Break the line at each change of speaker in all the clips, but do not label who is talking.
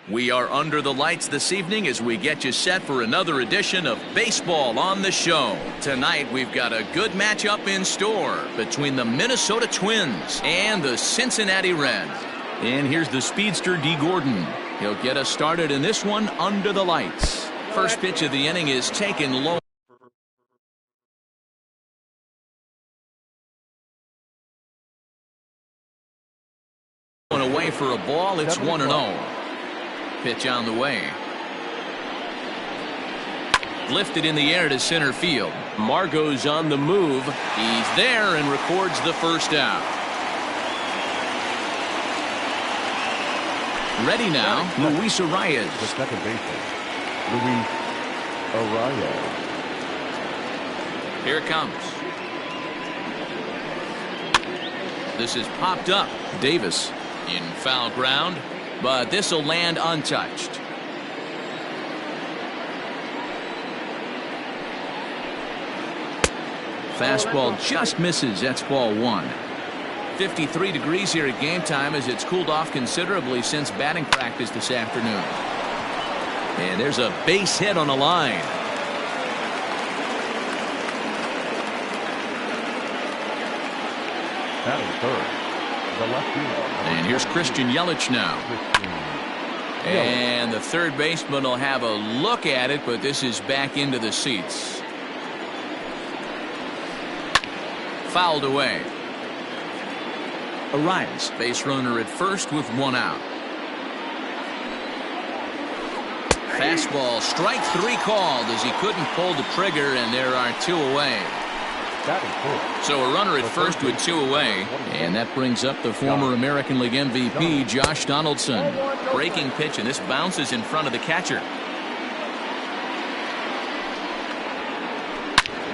We are under the lights this evening as we get you set for another edition of Baseball on the Show. Tonight, we've got a good matchup in store between the Minnesota Twins and the Cincinnati Reds. And here's the speedster, D. Gordon. He'll get us started in this one under the lights. First pitch of the inning is taken low. Away for a ball, it's 1-0. Pitch on the way. Lifted in the air to center field. Margot's on the move. He's there and records the first out. Ready now, Luis Arias.
The second baseman, Luis Arias.
Here it comes. This is popped up. Davis in foul ground, but this will land untouched. Fastball just misses. That's ball one. 53 degrees here at game time as it's cooled off considerably since batting practice this afternoon. And there's a base hit on the line.
Batting third. The left fielder.
And here's Christian Yelich now. And the third baseman will have a look at it, but this is back into the seats. Fouled away. Arias, base runner at first with one out. Fastball, strike three called as he couldn't pull the trigger, and there are two away. So a runner at first with two away, and that brings up the former American League MVP Josh Donaldson. Breaking pitch, and this bounces in front of the catcher.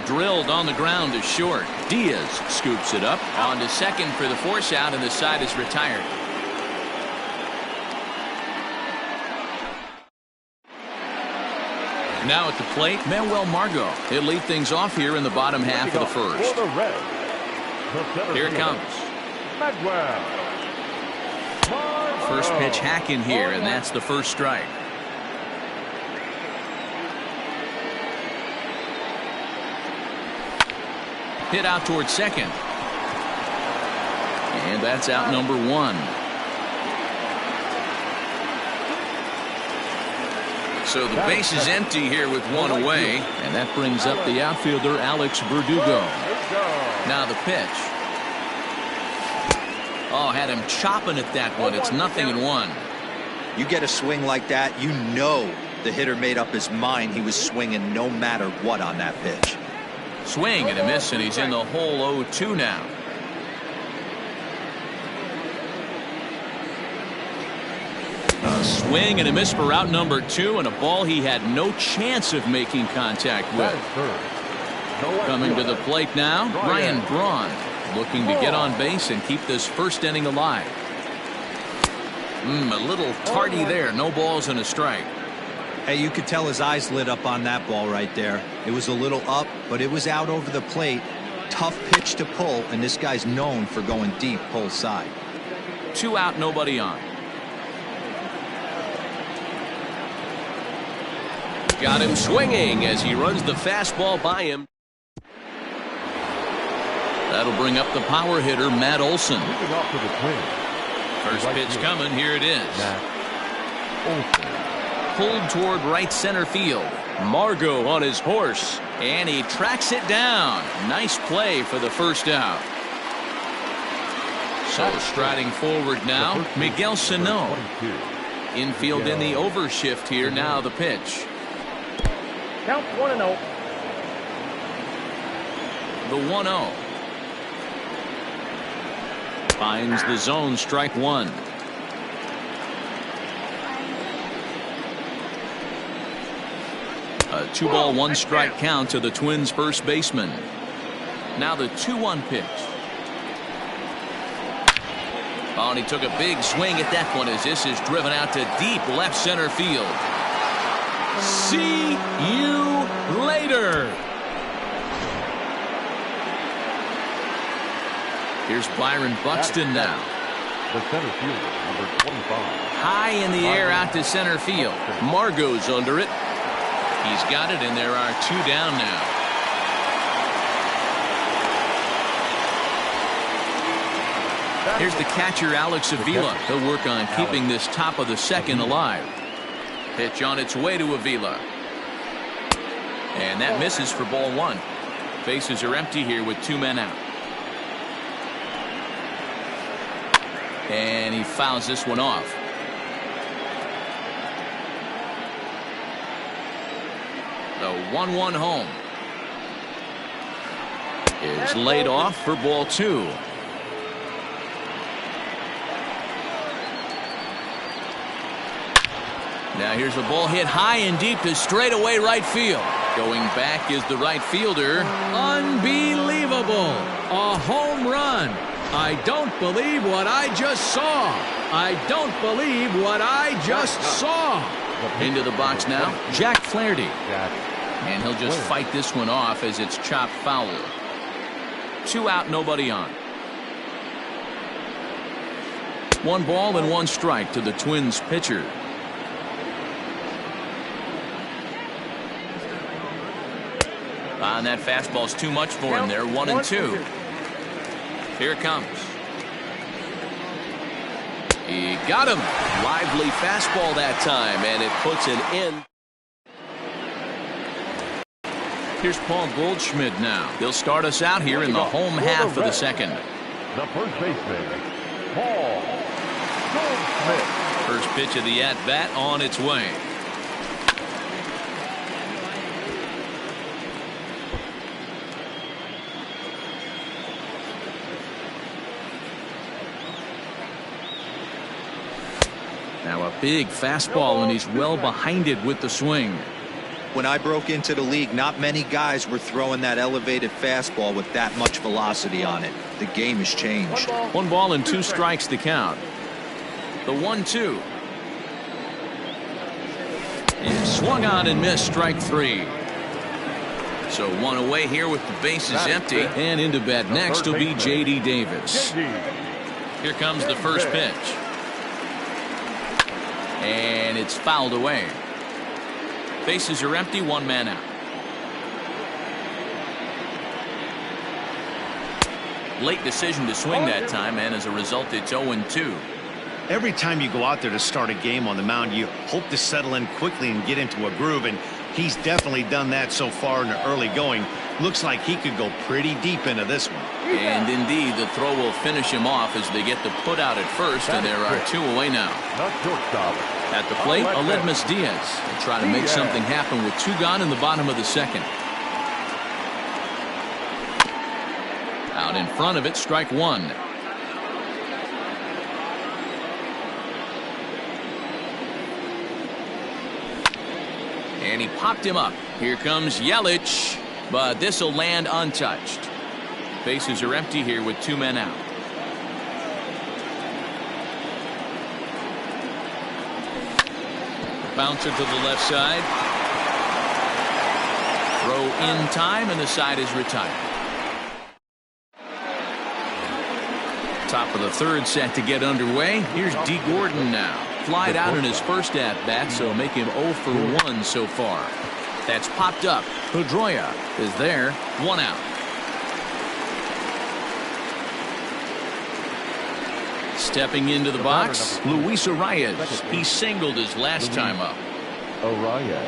Drilled on the ground to short. Diaz scoops it up on to second for the force out, and the side is retired. Now at the plate, Manuel Margot. He'll lead things off here in the bottom half of the first. Here it comes. First pitch hacking here, and that's the first strike. Hit out towards second. And that's out number one. So the base is empty here with one away, and that brings up the outfielder Alex Verdugo. Now the pitch. Oh, had him chopping at that one. It's 0-1.
You get a swing like that, you know the hitter made up his mind he was swinging no matter what on that pitch.
Swing and a miss, and he's in the hole 0-2 now. A swing and a miss for out number two, and a ball he had no chance of making contact with. Coming to the plate now, Ryan Braun, looking to get on base and keep this first inning alive. A little tardy there. No balls and a strike.
Hey, you could tell his eyes lit up on that ball right there. It was a little up, but it was out over the plate. Tough pitch to pull, and this guy's known for going deep pull side.
2 out, nobody on. Got him swinging as he runs the fastball by him. That'll bring up the power hitter, Matt Olson. First pitch coming. Here it is. Pulled toward right center field. Margot on his horse, and he tracks it down. Nice play for the first out. So striding forward now, Miguel Sano. Infield in the overshift here. Now the pitch.
Count 1-0.
The 1-0. Finds the zone, strike one. A 2-ball, 1-strike count to the Twins' first baseman. Now the 2-1 pitch. Oh, and he took a big swing at that one as this is driven out to deep left center field. See you later. Here's Byron Buxton now.
The center fielder, number 25.
High in the air out to center field. Margot's under it. He's got it, and there are 2 down now. Here's the catcher, Alex Avila. He'll work on keeping this top of the second alive. Pitch on its way to Avila. And that misses for ball 1. Bases are empty here with 2 men out. And he fouls this one off. The 1-1 home is laid off for ball 2. Now here's a ball hit high and deep to straightaway right field. Going back is the right fielder. Unbelievable. A home run. I don't believe what I just saw. I don't believe what I just saw. Into the box now, Jack Flaherty. And he'll just fight this one off as it's chopped foul. 2 out, nobody on. 1 ball and 1 strike to the Twins pitcher. And that fastball's too much for him there. 1-2. Here it comes. He got him. Lively fastball that time, and it puts an end. Here's Paul Goldschmidt now. He'll start us out here in the home half of the second.
The first baseman, Paul Goldschmidt.
First pitch of the at-bat on its way. Now a big fastball, and he's well behind it with the swing.
When I broke into the league, not many guys were throwing that elevated fastball with that much velocity on it. The game has changed.
1 ball and 2 strikes to count. The 1-2. And swung on and missed, strike 3. So 1 away here with the bases empty. And into bat next will be J.D. Davis. Here comes the first pitch. And it's fouled away. Bases are empty, 1 man out. Late decision to swing that time, and as a result, it's 0-2.
Every time you go out there to start a game on the mound, you hope to settle in quickly and get into a groove, and he's definitely done that so far in the early going. Looks like he could go pretty deep into this one.
And indeed, the throw will finish him off as they get the put out at first, and there are 2 away now. At the plate, Aledmus Diaz will try to make something happen with 2 gone in the bottom of the second. Out in front of it, strike 1. And he popped him up. Here comes Yelich, but this will land untouched. Bases are empty here with 2 men out. Bouncer to the left side. Throw in time, and the side is retired. Top of the 3rd set to get underway. Here's D. Gordon now. Flied out in his first at-bat, so make him 0 for 1 so far. That's popped up. Pedroia is there. 1 out. Stepping into the box, Luis Arias. He singled his last time up.
Arias.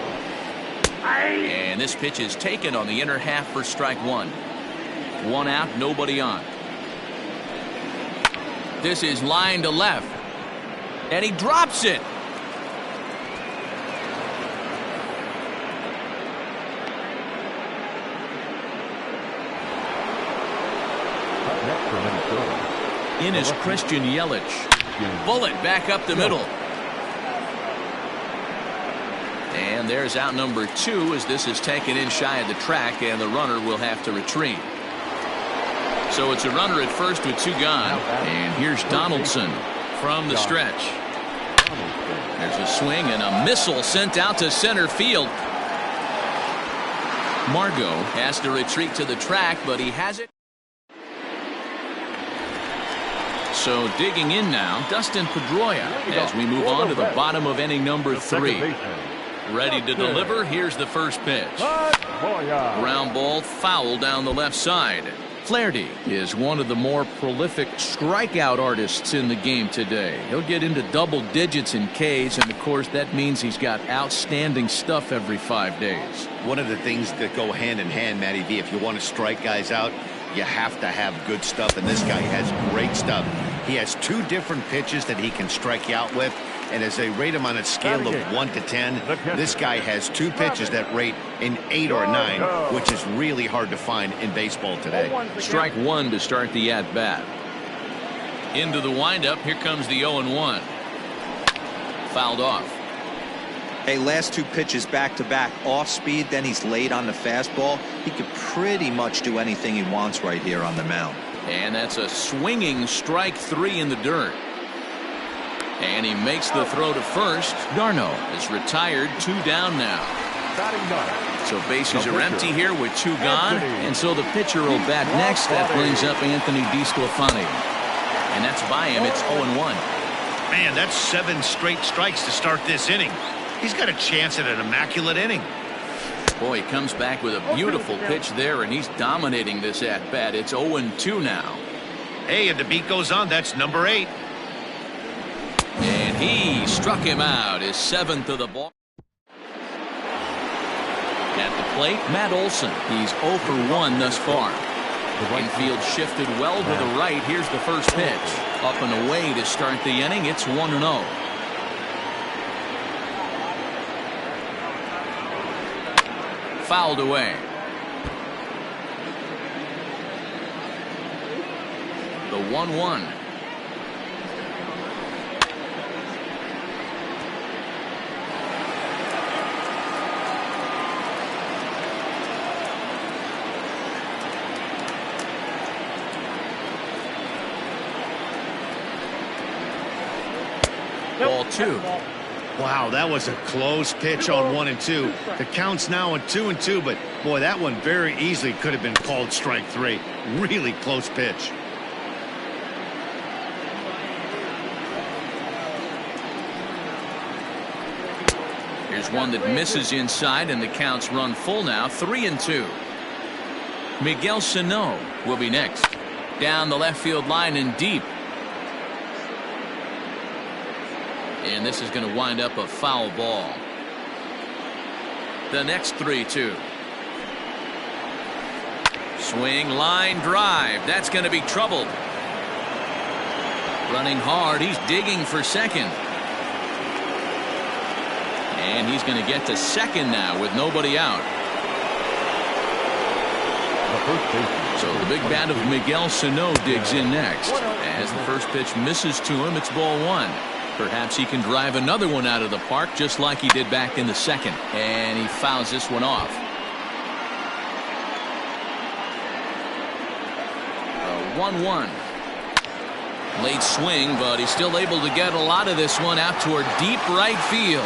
And this pitch is taken on the inner half for strike 1. 1 out, nobody on. This is line to left. And he drops it.
Next for Minnesota.
In is Christian Yelich. Bullet back up the middle. And there's out number 2 as this is taken in shy of the track, and the runner will have to retreat. So it's a runner at first with 2 gone. And here's Donaldson from the stretch. There's a swing and a missile sent out to center field. Margot has to retreat to the track, but he has it. So digging in now, Dustin Pedroia as we move on to the bottom of inning number 3. Ready to deliver. Here's the first pitch. Ground ball, foul down the left side. Flaherty is one of the more prolific strikeout artists in the game today. He'll get into double digits in Ks, and of course that means he's got outstanding stuff every 5 days.
One of the things that go hand in hand, Matty V, if you want to strike guys out, you have to have good stuff, and this guy has great stuff. He has 2 different pitches that he can strike you out with, and as they rate him on a scale of 1 to 10, this guy has 2 pitches that rate an 8 or a 9, which is really hard to find in baseball today.
Strike 1 to start the at-bat. Into the windup, here comes the 0-1. Fouled off.
Hey, last 2 pitches back-to-back off speed, then he's late on the fastball. He could pretty much do anything he wants right here on the mound.
And that's a swinging strike 3 in the dirt. And he makes the throw to first. Darno is retired, 2 down now. So bases are empty here with 2 gone. And so the pitcher will bat next. That brings up Anthony DeSclafani. And that's by him. It's 0-1.
Man, that's 7 straight strikes to start this inning. He's got a chance at an immaculate inning.
Boy, he comes back with a beautiful pitch there, and he's dominating this at-bat. It's 0-2 now.
Hey, and the beat goes on. That's number 8.
And he struck him out, his 7th of the ball. At the plate, Matt Olson. He's 0 for 1 thus far. Infield shifted well to the right. Here's the first pitch. Up and away to start the inning. It's 1-0. Fouled away. The 1-1. Ball 2.
Wow, that was a close pitch on 1 and 2. The count's now on 2 and 2, but boy, that one very easily could have been called strike 3. Really close pitch.
Here's one that misses inside, and the count's run full now, 3-2. Miguel Sano will be next. Down the left field line and deep. And this is going to wind up a foul ball. The next 3-2. Swing, line, drive. That's going to be troubled. Running hard. He's digging for second. And he's going to get to second now with nobody out. So the big bat of Miguel Sano digs in next. As the first pitch misses to him, it's ball 1. Perhaps he can drive another one out of the park just like he did back in the second. And he fouls this one off. 1-1. Late swing, but he's still able to get a lot of this one out toward deep right field.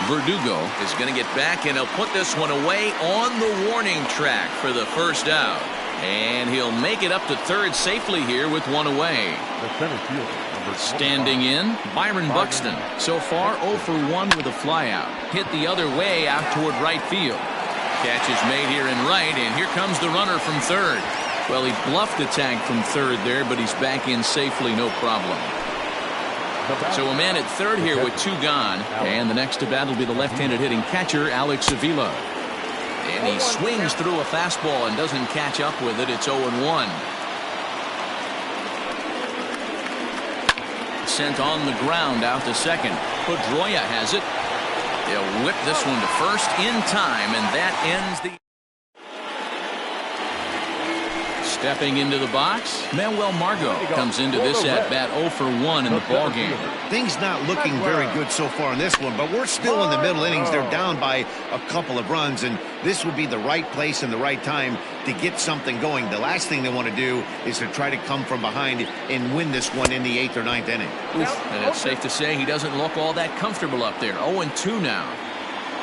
Verdugo is going to get back, and he'll put this one away on the warning track for the first out. And he'll make it up to third safely here with one away. Standing in, Byron Buxton. So far, 0 for 1 with a flyout. Hit the other way out toward right field. Catch is made here in right, and here comes the runner from third. Well, he bluffed the tag from third there, but he's back in safely, no problem. So a man at third here with 2 gone, and the next to bat will be the left-handed hitting catcher, Alex Avila. And he swings through a fastball and doesn't catch up with it. It's 0-1. Sent on the ground out to second. Pedroia has it. They'll whip this one to first in time, and that ends the... Stepping into the box, Manuel Margot comes into this at-bat 0 for 1 in the ballgame.
Things not looking very good so far in this one, but we're still in the middle innings. They're down by a couple of runs, and this would be the right place and the right time to get something going. The last thing they want to do is to try to come from behind and win this one in the 8th or 9th inning.
And it's safe to say he doesn't look all that comfortable up there. 0-2 now.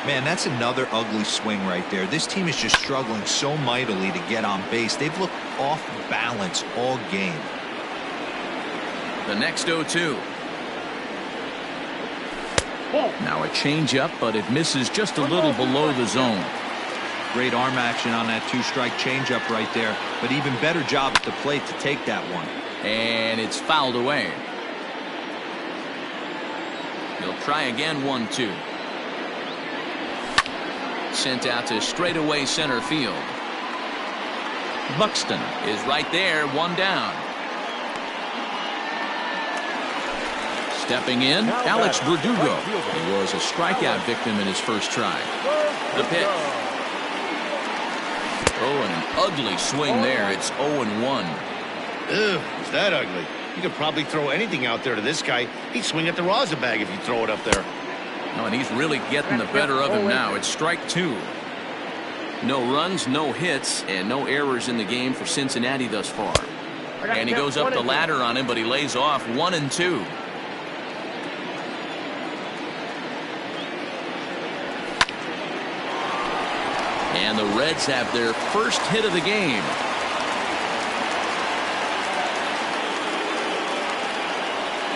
Man, that's another ugly swing right there. This team is just struggling so mightily to get on base. They've looked off balance all game.
The next 0-2. Now a changeup, but it misses just a little below the zone.
Great arm action on that two-strike changeup right there, but even better job at the plate to take that one.
And it's fouled away. He'll try again, 1-2. Sent out to straightaway center field. Buxton is right there, one down. Stepping in, Alex Verdugo. He was a strikeout victim in his first try. The pitch. Oh, and an ugly swing there. It's 0-1.
Ugh, is that ugly? You could probably throw anything out there to this guy. He'd swing at the rosin bag if you throw it up there.
Oh, and he's really getting the better of him now. It's strike 2. No runs, no hits, and no errors in the game for Cincinnati thus far. And he goes up the ladder on him, but he lays off 1-2. And the Reds have their first hit of the game.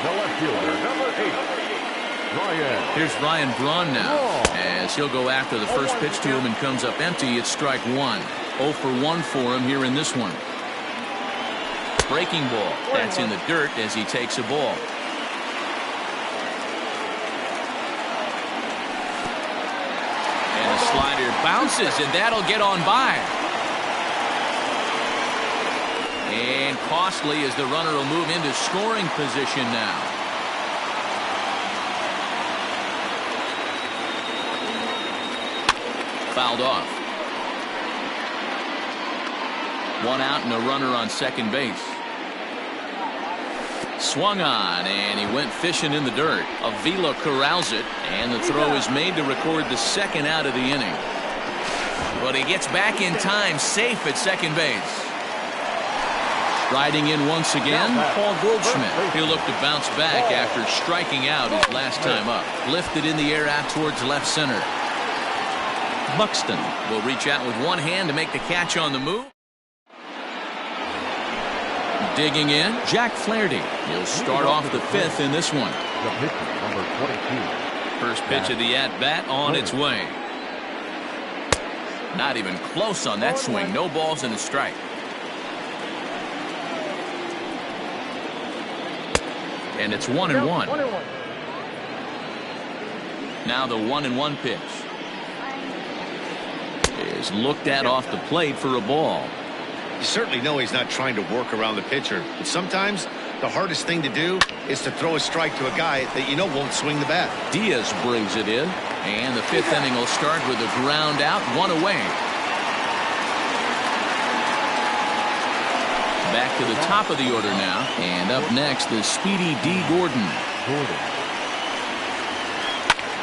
The left fielder, number 8, Ryan.
Here's Ryan Braun now, as he'll go after the first pitch to him and comes up empty. It's strike 1. 0 for 1 for him here in this one. Breaking ball. That's in the dirt as he takes a ball. And the slider bounces, and that'll get on by. And costly as the runner will move into scoring position now. Fouled off. 1 out and a runner on second base. Swung on, and he went fishing in the dirt. Avila corrals it, and the throw is made to record the second out of the inning. But he gets back in time, safe at second base. Riding in once again, Paul Goldschmidt. He'll look to bounce back after striking out his last time up. Lifted in the air out towards left center. Buxton will reach out with one hand to make the catch on the move. Digging in, Jack Flaherty. He'll start off the 5th in this one.
The pitcher, number 22.
First pitch of the at-bat on its way. Not even close on that swing. No balls and a strike. And it's 1-1. Now the 1-1 pitch is looked at off the plate for a ball.
You certainly know he's not trying to work around the pitcher, but sometimes the hardest thing to do is to throw a strike to a guy that you know won't swing the bat.
Diaz brings it in, and the 5th inning will start with a ground out, 1 away. Back to the top of the order now, and up next the speedy D. Gordon.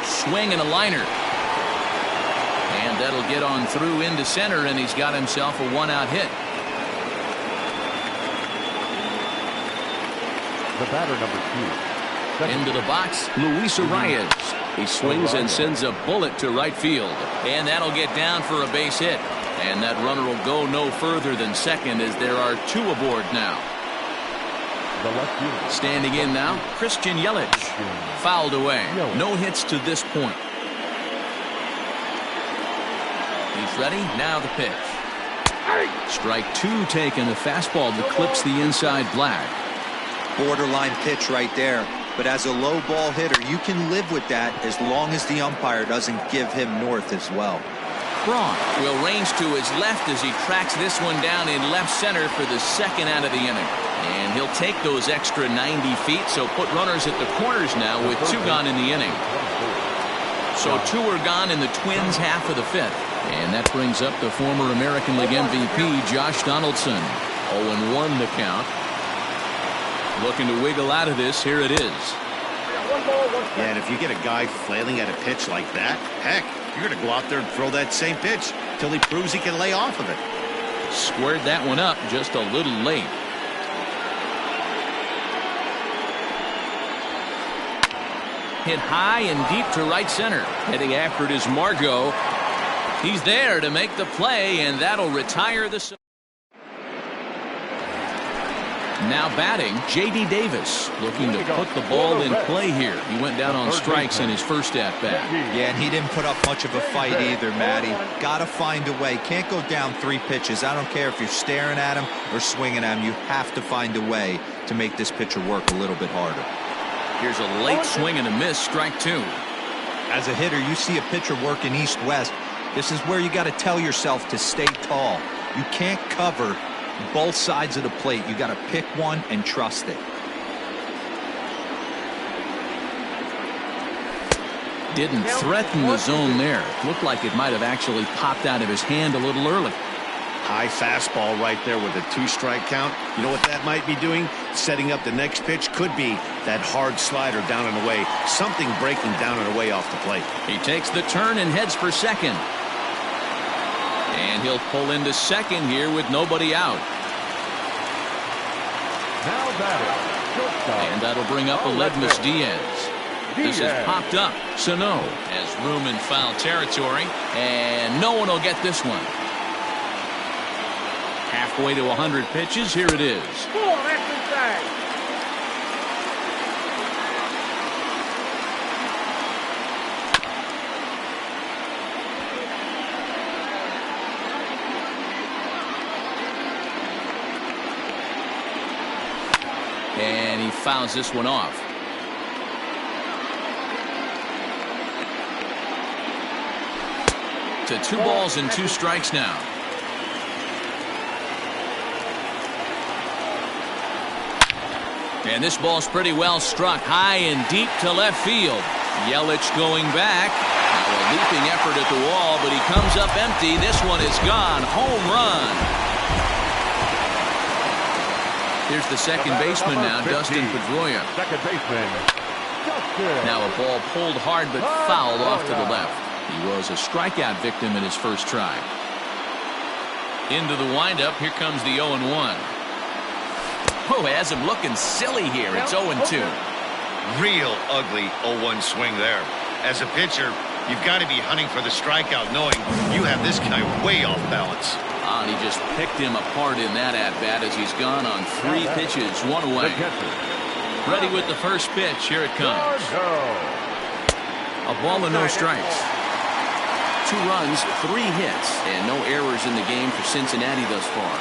Swing and a liner. And that'll get on through into center, and he's got himself a 1-out hit.
The batter, number 2.
Into the box, Luis Arias. He swings and sends a bullet to right field. And that'll get down for a base hit. And that runner will go no further than second as there are 2 aboard now.
The left fielder.
Standing in now, Christian Yelich. Fouled away. No hits to this point. He's ready. Now the pitch. Strike 2 taken. The fastball that clips the inside black.
Borderline pitch right there. But as a low ball hitter, you can live with that as long as the umpire doesn't give him north as well.
Braun will range to his left as he tracks this one down in left center for the second out of the inning. And he'll take those extra 90 feet, so put runners at the corners now with 2 gone in the inning. So 2 are gone in the Twins' half of the 5th. And that brings up the former American League MVP, Josh Donaldson. 0-1 the count. Looking to wiggle out of this. Here it is.
Yeah, and if you get a guy flailing at a pitch like that, heck, you're going to go out there and throw that same pitch till he proves he can lay off of it.
Squared that one up just a little late. Hit high and deep to right center. Heading after it is Margot. He's there to make the play, and that'll retire the... Now batting, J.D. Davis, looking to put the ball in play here. He went down on strikes in his first at-bat.
Yeah, and he didn't put up much of a fight either, Matty. Got to find a way. Can't go down 3 pitches. I don't care if you're staring at him or swinging at him. You have to find a way to make this pitcher work a little bit harder.
Here's a late swing and a miss, strike 2.
As a hitter, you see a pitcher working east-west. This is where you got to tell yourself to stay tall. You can't cover both sides of the plate. You got to pick one and trust it.
Didn't threaten the zone there. Looked like it might have actually popped out of his hand a little early.
High fastball right there with a 2-strike count. You know what that might be doing? Setting up the next pitch. Could be that hard slider down and away. Something breaking down and away off the plate.
He takes the turn and heads for second. And he'll pull into second here with nobody out.
Now batting,
and that'll bring up Aledmus Diaz. This is popped up. Sano has room in foul territory. And no one will get this one. Halfway to 100 pitches. Here it is. And he fouls this one off. To 2 balls and 2 strikes now. And this ball's pretty well struck high and deep to left field. Yelich going back. Now a leaping effort at the wall, but he comes up empty. This one is gone. Home run. Here's the second baseman now, Dustin Pedroia.
Second baseman, Dustin.
Now a ball pulled hard but fouled off to the left. He was a strikeout victim in his first try. Into the windup. Here comes the 0-1. Oh, has him looking silly here. It's 0-2.
Real ugly 0-1 swing there. As a pitcher, you've got to be hunting for the strikeout, knowing you have this guy way off balance.
And he just picked him apart in that at-bat as he's gone on 3 pitches, 1 away. Ready with the first pitch. Here it comes. A ball and no strikes. 2 runs, 3 hits, and no errors in the game for Cincinnati thus far.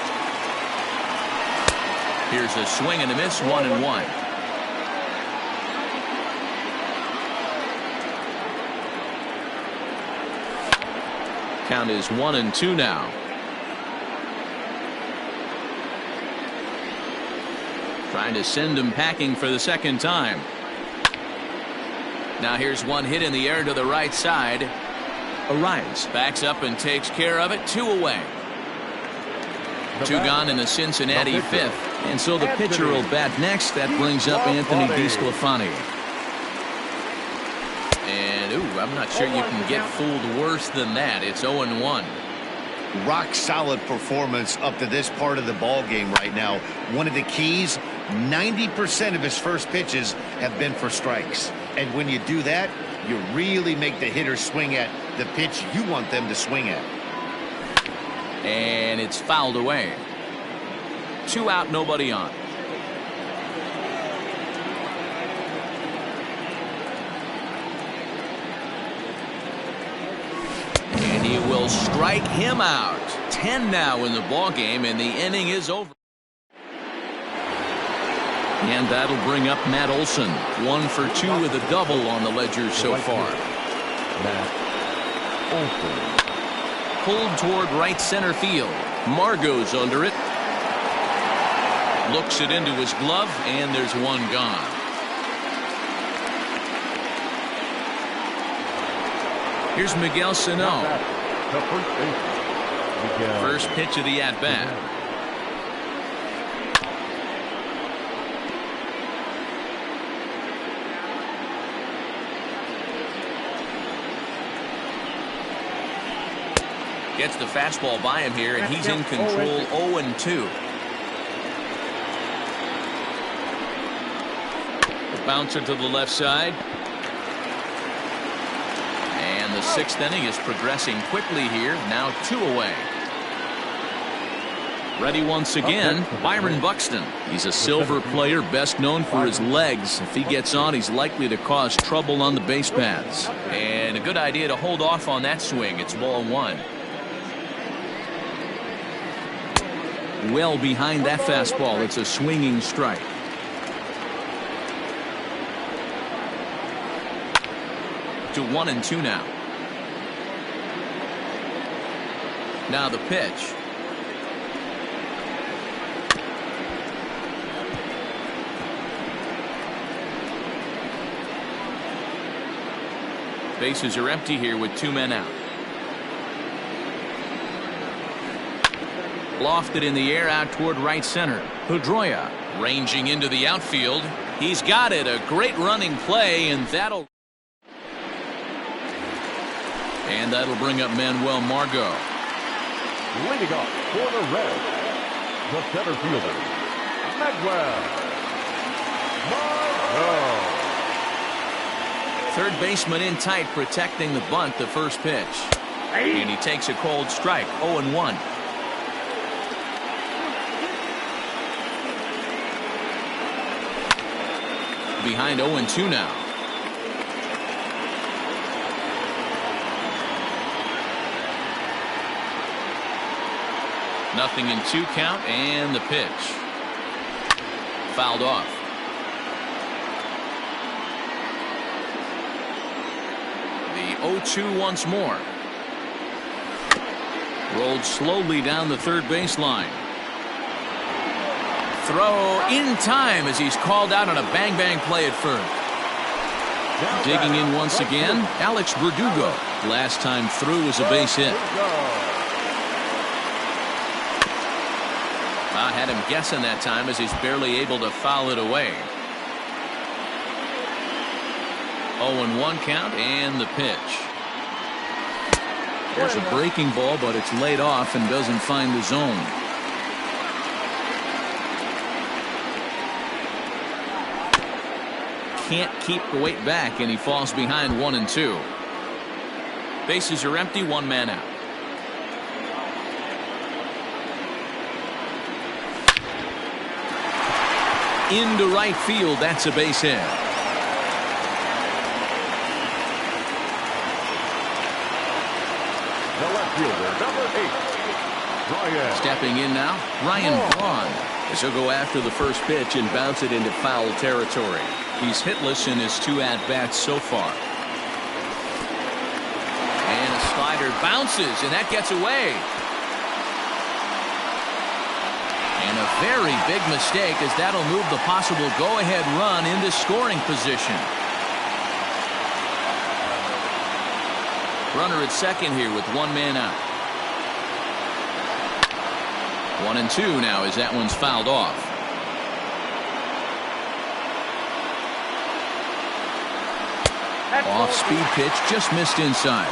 Here's a swing and a miss, 1-1. Count is 1-2 now. Trying to send him packing for the second time. Now here's one hit in the air to the right side. Arias backs up and takes care of it. 2 away. 2 gone in the Cincinnati 5th. And so the pitcher will bat next. That brings up Anthony DeSclafani. And, ooh, I'm not sure you can get fooled worse than that. It's 0-1.
Rock solid performance up to this part of the ball game right now. One of the keys, 90% of his first pitches have been for strikes. And when you do that, you really make the hitter swing at the pitch you want them to swing at.
And it's fouled away. 2 out, nobody on. And he will strike him out. 10 now in the ball game, and the inning is over. And that'll bring up Matt Olson. 1 for 2 with a double on the ledger so far.
Matt Olson.
Pulled toward right center field. Margot's under it. Looks it into his glove, and there's 1 gone. Here's Miguel Sano.
The first baseman.
First pitch of the at-bat. Gets the fastball by him here, and he's in control. 0-2. The bouncer to the left side. And the 6th inning is progressing quickly here. Now 2 away. Ready once again, Byron Buxton. He's a silver player, best known for his legs. If he gets on, he's likely to cause trouble on the base paths. And a good idea to hold off on that swing. It's ball one. Well behind that fastball. It's a swinging strike. To 1-2 now. Now the pitch. Bases are empty here with 2 men out. Lofted in the air out toward right center. Pedroia ranging into the outfield. He's got it. A great running play, and that'll bring up Manuel Margot.
Leading off for the Reds, the center fielder, Manuel Margot.
Third baseman in tight, protecting the bunt, the first pitch. And he takes a cold strike, 0-1. Behind 0-2 now. Nothing in 2 count, and the pitch. Fouled off. The 0-2 once more. Rolled slowly down the third baseline. Throw in time as he's called out on a bang-bang play at first. Digging in once again, Alex Verdugo. Last time through was a base hit. I had him guessing that time as he's barely able to foul it away. 0-1 count and the pitch. There's a breaking ball, but it's laid off and doesn't find the zone. Can't keep the weight back, and he falls behind 1-2. Bases are empty, 1 man out. Into right field, that's a base hit.
The left fielder, number 8, Ryan.
Stepping in now, Ryan Braun. As he'll go after the first pitch and bounce it into foul territory. He's hitless in his 2 at-bats so far. And a slider bounces, and that gets away. And a very big mistake, as that'll move the possible go-ahead run into scoring position. Runner at second here with 1 man out. 1-2 now as that one's fouled off. Off-speed pitch, just missed inside.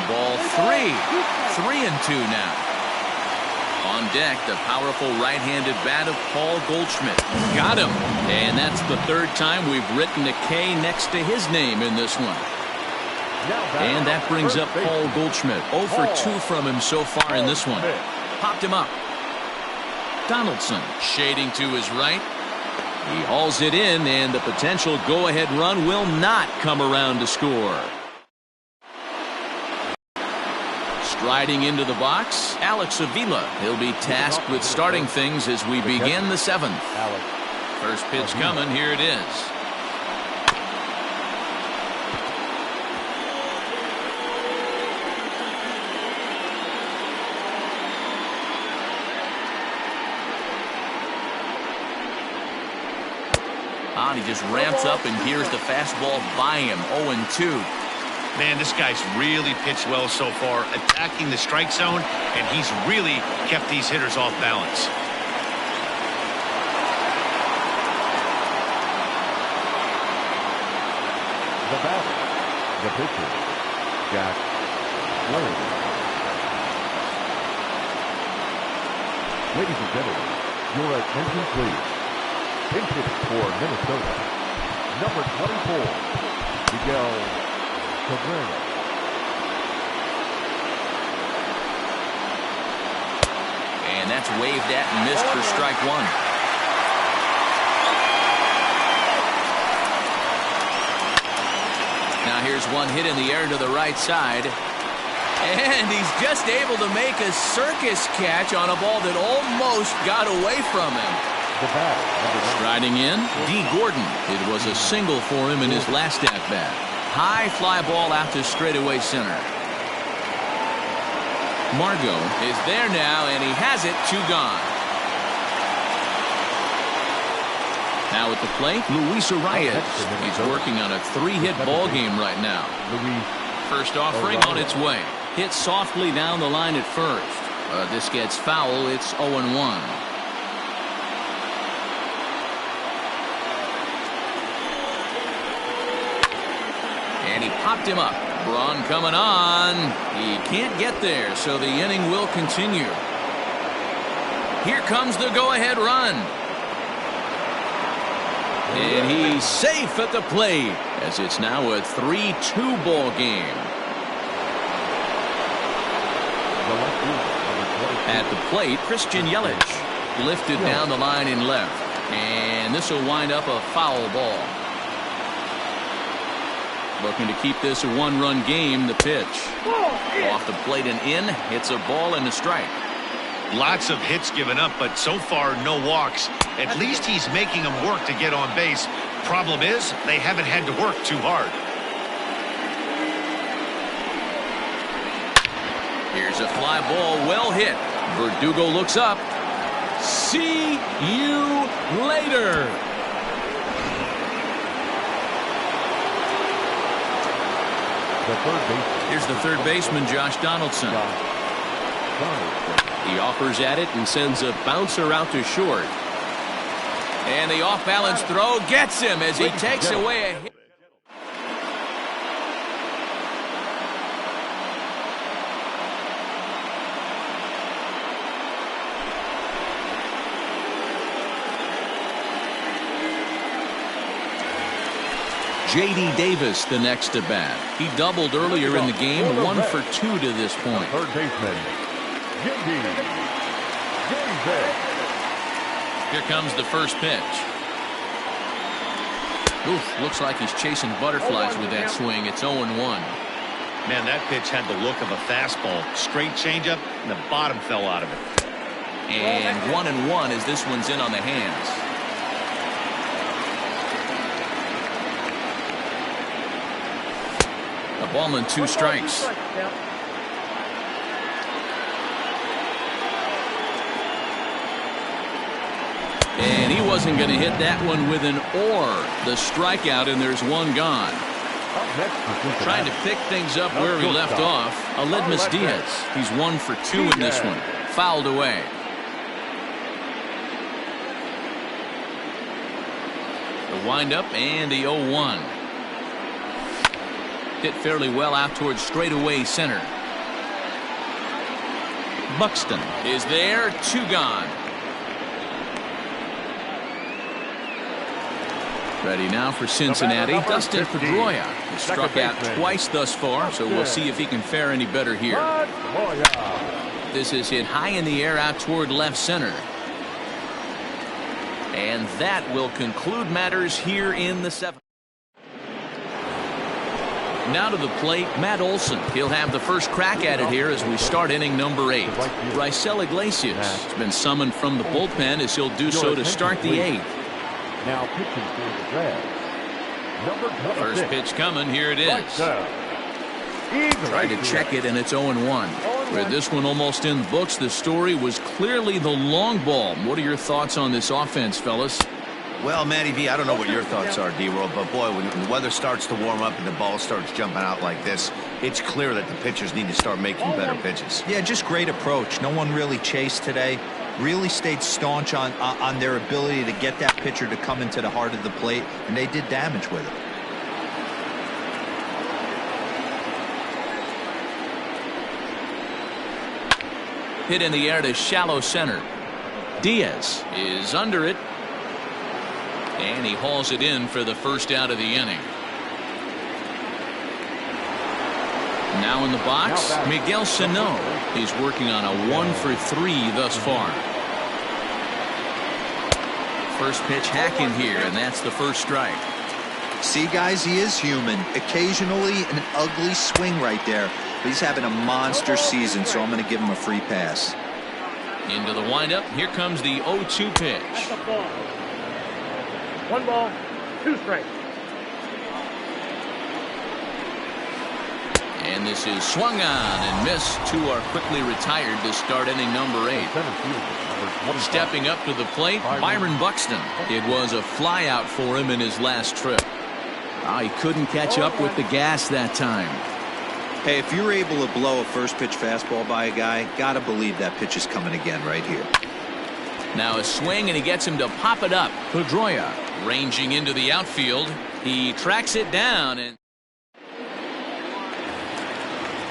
Ball 3. 3-2 now. On deck, the powerful right-handed bat of Paul Goldschmidt. Got him. And that's the 3rd time we've written a K next to his name in this one. And that brings up Paul Goldschmidt. 0 for 2 from him so far in this one. Popped him up. Donaldson shading to his right. He hauls it in, and the potential go-ahead run will not come around to score. Striding into the box, Alex Avila. He'll be tasked with starting things as we begin the 7th. First pitch coming, here it is. He just ramps up and hears the fastball by him. 0-2.
Man, this guy's really pitched well so far, attacking the strike zone, and he's really kept these hitters off balance.
The batter, the pitcher, Jack Flaherty. Ladies and gentlemen, your attention please. Pinch hitter for Minnesota, number 24, Miguel Cabrera.
And that's waved at and missed for strike one. Now here's one hit in the air to the right side. And he's just able to make a circus catch on a ball that almost got away from him. Striding in, D. Gordon. It was a single for him in his last at-bat. High fly ball out to straightaway center. Margot is there now, and he has it, 2 gone. Now at the plate, Luis Arias. He's working on a 3-hit ball game right now. First offering on its way. Hit softly down the line at first. This gets foul. It's 0-1. And he popped him up. Braun coming on. He can't get there, so the inning will continue. Here comes the go-ahead run. And he's safe at the plate, as it's now a 3-2 ball game. At the plate, Christian Yelich lifted down the line in left. And this will wind up a foul ball. Looking to keep this a 1-run game. The pitch. Off the plate and in. Hits a ball and a strike.
Lots of hits given up, but so far no walks. At least he's making them work to get on base. Problem is, they haven't had to work too hard.
Here's a fly ball, well hit. Verdugo looks up. See you later. Here's the third baseman, Josh Donaldson. He offers at it and sends a bouncer out to short. And the off-balance throw gets him as he takes away a hit. J.D. Davis, the next to bat. He doubled earlier in the game, 1 for 2 to this point.
Third baseman, J.D. Davis.
Here comes the first pitch. Oof, looks like he's chasing butterflies with that swing. It's 0-1.
Man, that pitch had the look of a fastball. Straight changeup, and the bottom fell out of it.
And 1-1 as this one's in on the hands. A ball and 2 strikes. And he wasn't going to hit that one with an or. The strikeout, and there's 1 gone. Trying to pick things up where he left off. Aledmus Diaz. He's 1 for 2 in this one. Fouled away. The windup and the 0-1. Hit fairly well out towards straightaway center. Buxton is there, 2 gone. Ready now for Cincinnati. Dustin Pedroia has struck out twice thus far, so we'll see if he can fare any better here. This is hit high in the air out toward left center. And that will conclude matters here in the 7th. Now to the plate, Matt Olson. He'll have the first crack at it here as we start inning number 8. Raisel Iglesias has been summoned from the bullpen as he'll do so to start the 8th.
Now pitching for the Reds.
First pitch coming. Here it is. Tried to check it, and it's 0-1. With this one almost in the books, the story was clearly the long ball. What are your thoughts on this offense, fellas?
Well, Matty V, I don't know what your thoughts are, D-Roll, but boy, when the weather starts to warm up and the ball starts jumping out like this, it's clear that the pitchers need to start making better pitches.
Yeah, just great approach. No one really chased today. Really stayed staunch on their ability to get that pitcher to come into the heart of the plate, and they did damage with it.
Hit in the air to shallow center. Diaz is under it. And he hauls it in for the first out of the inning. Now in the box, Miguel Sano. He's working on a 1 for 3 thus far. First pitch hacking here, and that's the first strike.
See, guys, he is human. Occasionally an ugly swing right there, but he's having a monster season, so I'm going to give him a free pass.
Into the windup. Here comes the 0-2 pitch.
1 ball, 2 strikes.
And this is swung on and missed. 2 are quickly retired to start inning number 8. Stepping up to the plate, Byron Buxton. It was a flyout for him in his last trip. He couldn't catch up with the gas that time.
Hey, if you're able to blow a first pitch fastball by a guy, gotta believe that pitch is coming again right here.
Now a swing, and he gets him to pop it up. Pedroia ranging into the outfield. He tracks it down, and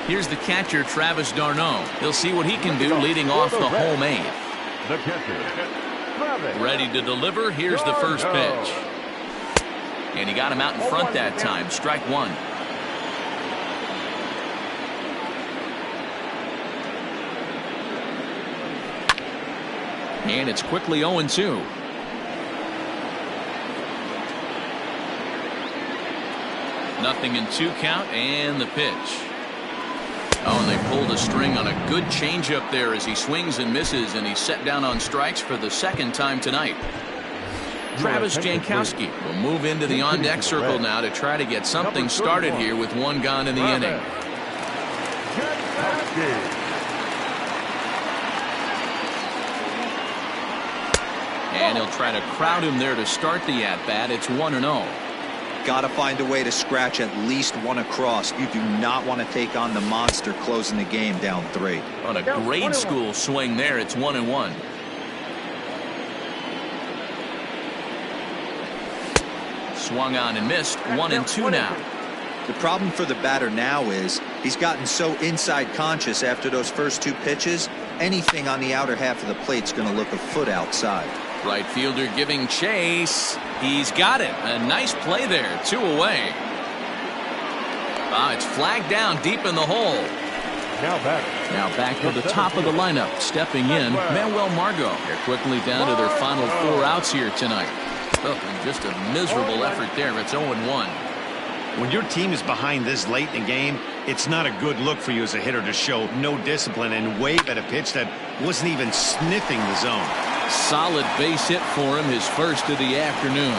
here's the catcher, Travis d'Arnaud. He'll see what he can do leading off the home 8th.
The catcher,
Ready to deliver. Here's the first pitch. And he got him out in front that time. Strike 1. And it's quickly 0-2. Nothing in 2 count, and the pitch. Oh, and they pulled a string on a good changeup there as he swings and misses, and he's set down on strikes for the second time tonight. Travis Jankowski will move into the on-deck circle now to try to get something started here with 1 gone in the inning. And he'll try to crowd him there to start the at-bat. It's 1-0.
Got to find a way to scratch at least 1 across. You do not want to take on the monster closing the game down 3.
On a grade school swing there, it's 1-1. Swung on and missed. 1-2 now.
The problem for the batter now is he's gotten so inside conscious after those first 2 pitches. Anything on the outer half of the plate's going to look a foot outside.
Right fielder giving chase. He's got it. A nice play there. 2 away. It's flagged down deep in the hole. Now back to the top of the lineup. Stepping in, Manuel Margot. They're quickly down to their final 4 outs here tonight. Oh, and just a miserable effort there. It's 0-1.
When your team is behind this late in the game, it's not a good look for you as a hitter to show no discipline and wave at a pitch that wasn't even sniffing the zone.
Solid base hit for him, his first of the afternoon.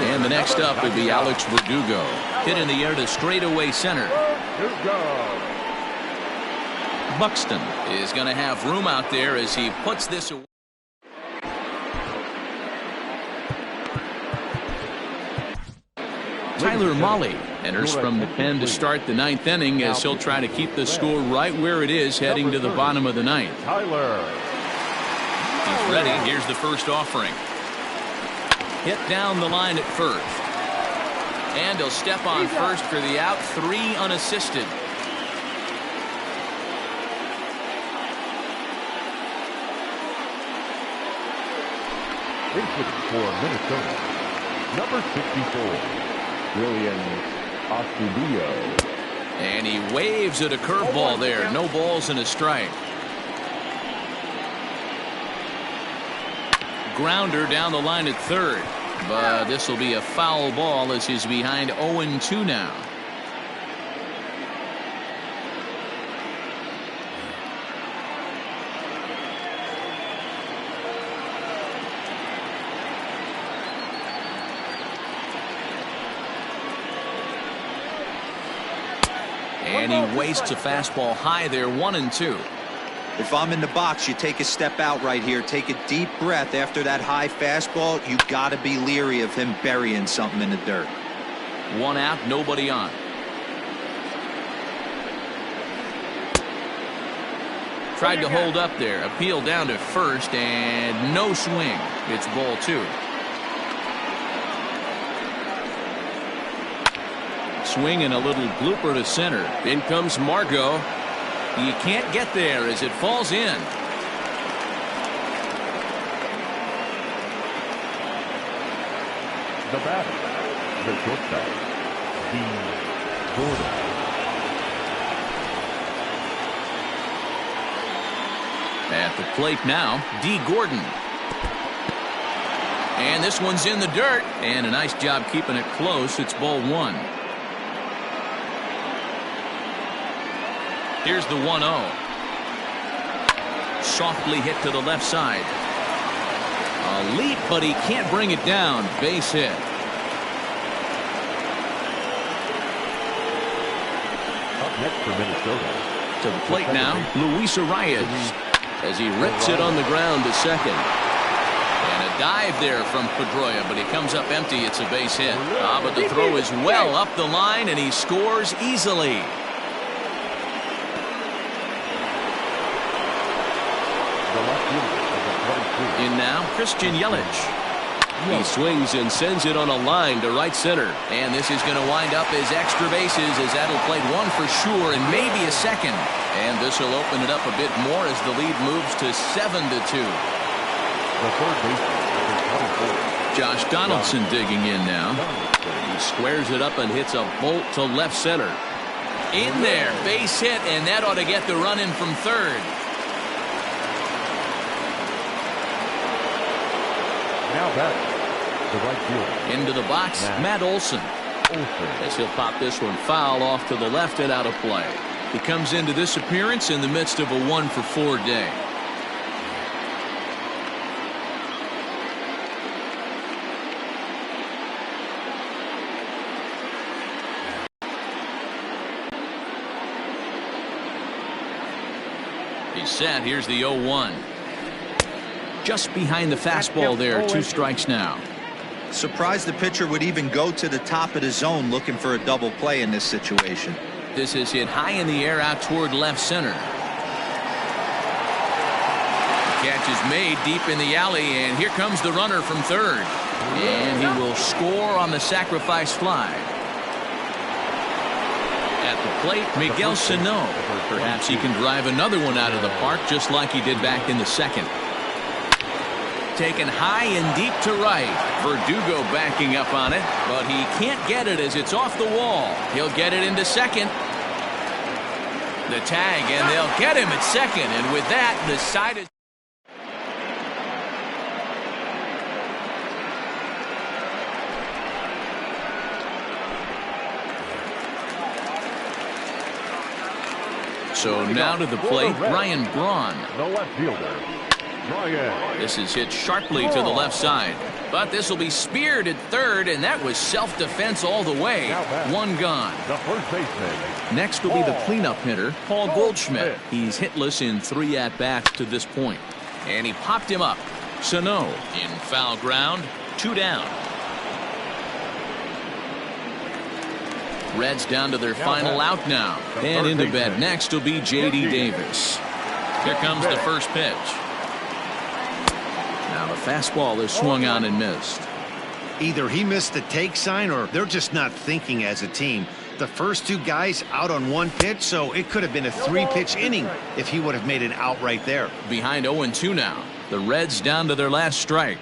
And the next up would be Alex Verdugo. Hit in the air to straightaway center. Buxton is going to have room out there as he puts this away. Tyler Mahle enters from the pen to start the 9th inning as he'll try to keep the score right where it is heading to the bottom of the 9th. He's ready. Here's the first offering. Hit down the line at first. And he'll step on first for the out. 3 unassisted.
For Minnesota, number 64. Williams Astudillo.
And he waves at a curveball there. No balls and a strike. Grounder down the line at third. But this will be a foul ball as he's behind 0-2 now. And he wastes a fastball high there. 1-2.
If I'm in the box, you take a step out right here. Take a deep breath after that high fastball. You got to be leery of him burying something in the dirt.
1 out, nobody on. Tried to hold up there. Appeal down to first, and no swing. It's ball 2. Swing and a little blooper to center. In comes Margot. He can't get there as it falls in.
The batter, the shortstop,
At the plate now, D. Gordon. And this one's in the dirt. And a nice job keeping it close. It's ball 1. Here's the 1-0. Softly hit to the left side. A leap, but he can't bring it down. Base hit.
Up next for Minnesota.
To the plate now, Luis Arias, as he rips it on the ground to second. And a dive there from Pedroia, but he comes up empty. It's a base hit. But the throw is well up the line, and he scores easily. In now, Christian Yelich. He swings and sends it on a line to right center. And this is going to wind up as extra bases, as that'll play 1 for sure and maybe a second. And this will open it up a bit more as the lead moves to 7-2. Josh Donaldson digging in now. He squares it up and hits a bolt to left center. In there, base hit, and that ought to get the run in from third.
Now back, the right fielder.
Into the box, Matt Olson. As he'll pop this one foul off to the left and out of play. He comes into this appearance in the midst of a 1-for-4 day. He's set. Here's the 0-1. Just behind the fastball there. 2 strikes now.
Surprised the pitcher would even go to the top of the zone looking for a double play in this situation.
This is hit high in the air out toward left center. The catch is made deep in the alley, and here comes the runner from third. And he will score on the sacrifice fly. At the plate, Miguel Sano. Perhaps he can drive another one out of the park just like he did back in the second. Taken high and deep to right. Verdugo backing up on it, but he can't get it as it's off the wall. He'll get it into second. The tag, and they'll get him at second, and with that, the side is... So now to the plate, Ryan Braun.
The left fielder.
This is hit sharply to the left side, but this will be speared at third, and that was self-defense all the way. 1 gone.
The first baseman.
Next will be the cleanup hitter, Paul Goldschmidt. He's hitless in 3 at-bats to this point. And he popped him up. Sano in foul ground, 2 down. Reds down to their final out now. And into bed next will be J.D. Davis. Here comes the first pitch. Now the fastball is swung on and missed.
Either he missed the take sign or they're just not thinking as a team. The first 2 guys out on 1 pitch, so it could have been a 3-pitch inning if he would have made it out right there.
Behind 0-2 now. The Reds down to their last strike.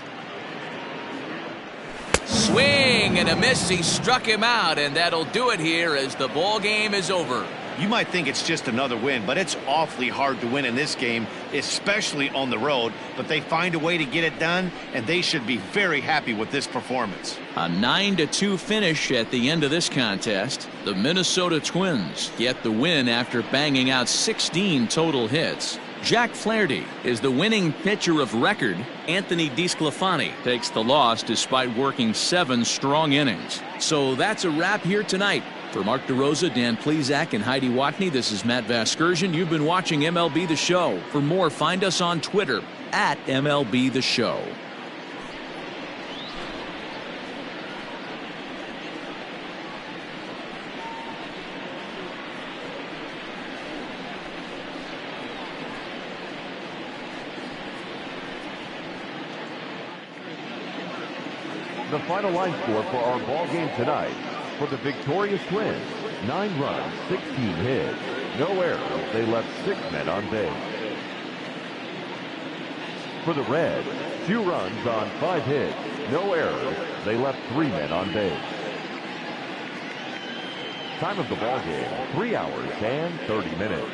Swing and a miss. He struck him out, and that'll do it here as the ball game is over.
You might think it's just another win, but it's awfully hard to win in this game, especially on the road. But they find a way to get it done, and they should be very happy with this performance.
A 9-2 finish at the end of this contest. The Minnesota Twins get the win after banging out 16 total hits. Jack Flaherty is the winning pitcher of record. Anthony DeSclafani takes the loss despite working 7 strong innings. So that's a wrap here tonight. For Mark DeRosa, Dan Plezak, and Heidi Watney, this is Matt Vasgersian. You've been watching MLB The Show. For more, find us on Twitter at MLB The Show.
The final line score for our ball game tonight. For the victorious Twins, 9 runs, 16 hits, no errors. They left 6 men on base. For the Reds, 2 runs on 5 hits, no errors. They left 3 men on base. Time of the ball game, 3 hours and 30 minutes.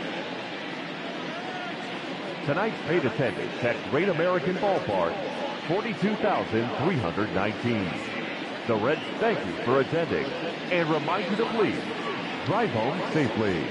Tonight's paid attendance at Great American Ballpark, 42,319. The Reds thank you for attending and remind you to please drive home safely.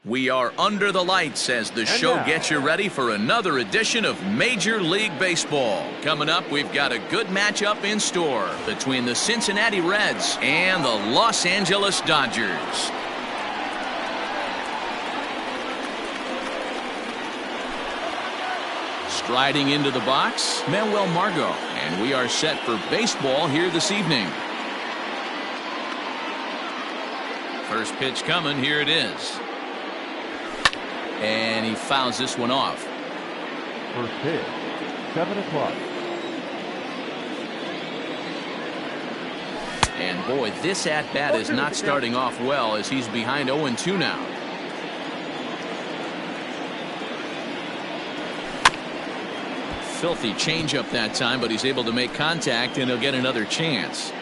We are under the lights as the show gets you ready for another edition of Major League Baseball. Coming up, we've got a good matchup in store between the Cincinnati Reds and the Los Angeles Dodgers. Striding into the box, Manuel Margot, and we are set for baseball here this evening. First pitch coming, here it is. And he fouls this one off.
First pitch, 7 o'clock.
And boy, this at-bat is not starting off well as he's behind 0-2 now. Filthy changeup that time, but he's able to make contact and he'll get another chance.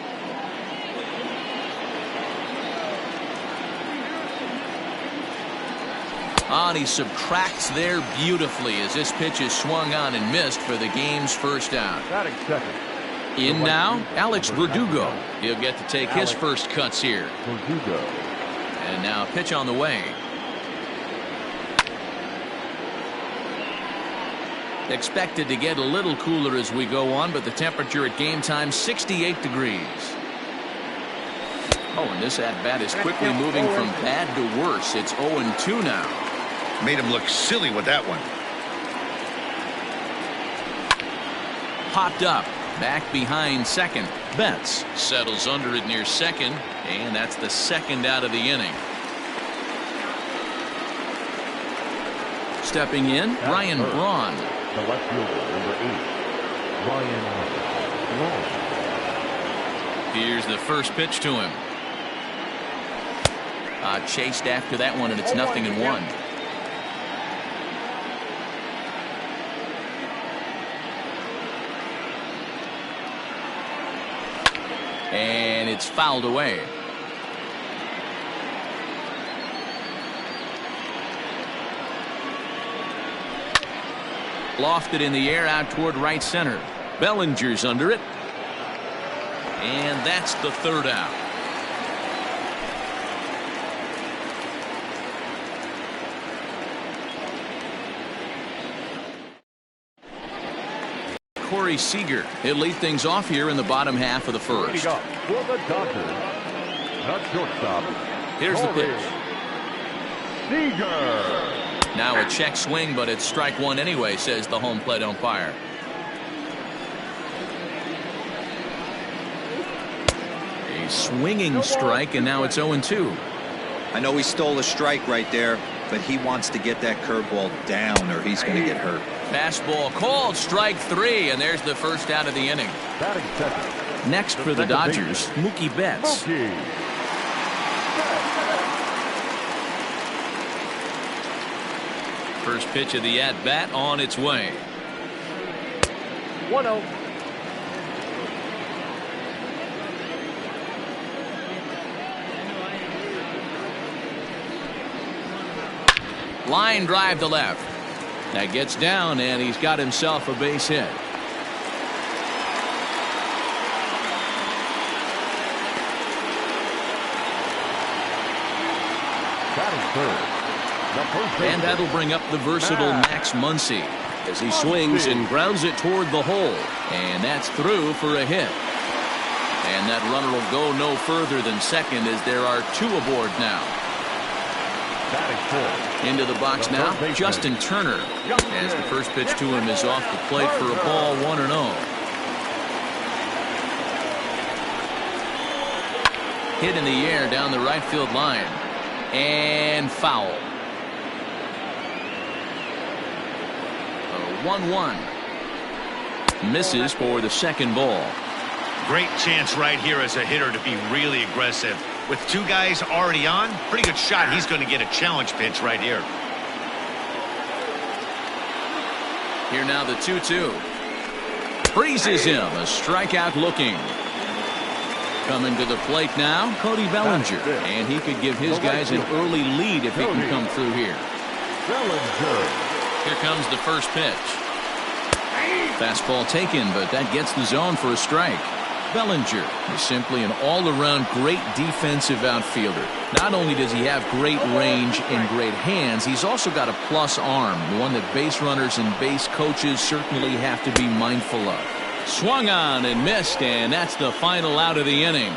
And he subtracts there beautifully as this pitch is swung on and missed for the game's first out.
Batting second.
In now, Alex Verdugo. He'll get to take his first cuts here.
Verdugo.
And now a pitch on the way. Expected to get a little cooler as we go on, but the temperature at game time 68 degrees. Oh, and this at-bat is quickly moving from bad to worse. It's 0-2 now.
Made him look silly with that one.
Popped up. Back behind second. Betts settles under it near second, and that's the second out of the inning. Stepping in, Ryan Braun.
The left fielder, number 8, Ryan Braun.
Here's the first pitch to him. Chased after that one, and it's 0-1. And it's fouled away. Lofted in the air out toward right center. Bellinger's under it. And that's the third out. Corey Seager. He'll lead things off here in the bottom half of the first.
For the Dodgers, the shortstop.
Here's the pitch.
Seager.
Now a check swing, but it's strike one anyway, says the home plate umpire. A swinging strike, and now it's 0-2.
I know he stole a strike right there, but he wants to get that curveball down or he's going to get hurt.
Fastball called, strike three, and there's the first out of the inning.
Batting second.
Next for the Dodgers, Mookie Betts. First pitch of the at-bat on its way.
1-0.
Line drive to left. That gets down, and he's got himself a base hit.
Batting third.
And that'll bring up the versatile Max Muncy as he swings and grounds it toward the hole. And that's through for a hit. And that runner will go no further than second as there are two aboard now. Into the box now, Justin Turner. As the first pitch to him is off the plate for a ball, 1-0. Hit in the air down the right field line. And foul. 1-1. Misses for the second ball.
Great chance right here as a hitter to be really aggressive. With two guys already on, pretty good shot. He's going to get a challenge pitch right here.
Here now the 2-2. Freezes him. A strikeout looking. Coming to the plate now, Cody Bellinger. And he could give his guys an early lead if he can come through here.
Bellinger.
Here comes the first pitch. Fastball taken, but that gets the zone for a strike. Bellinger is simply an all-around great defensive outfielder. Not only does he have great range and great hands, he's also got a plus arm, one that base runners and base coaches certainly have to be mindful of. Swung on and missed, and that's the final out of the inning.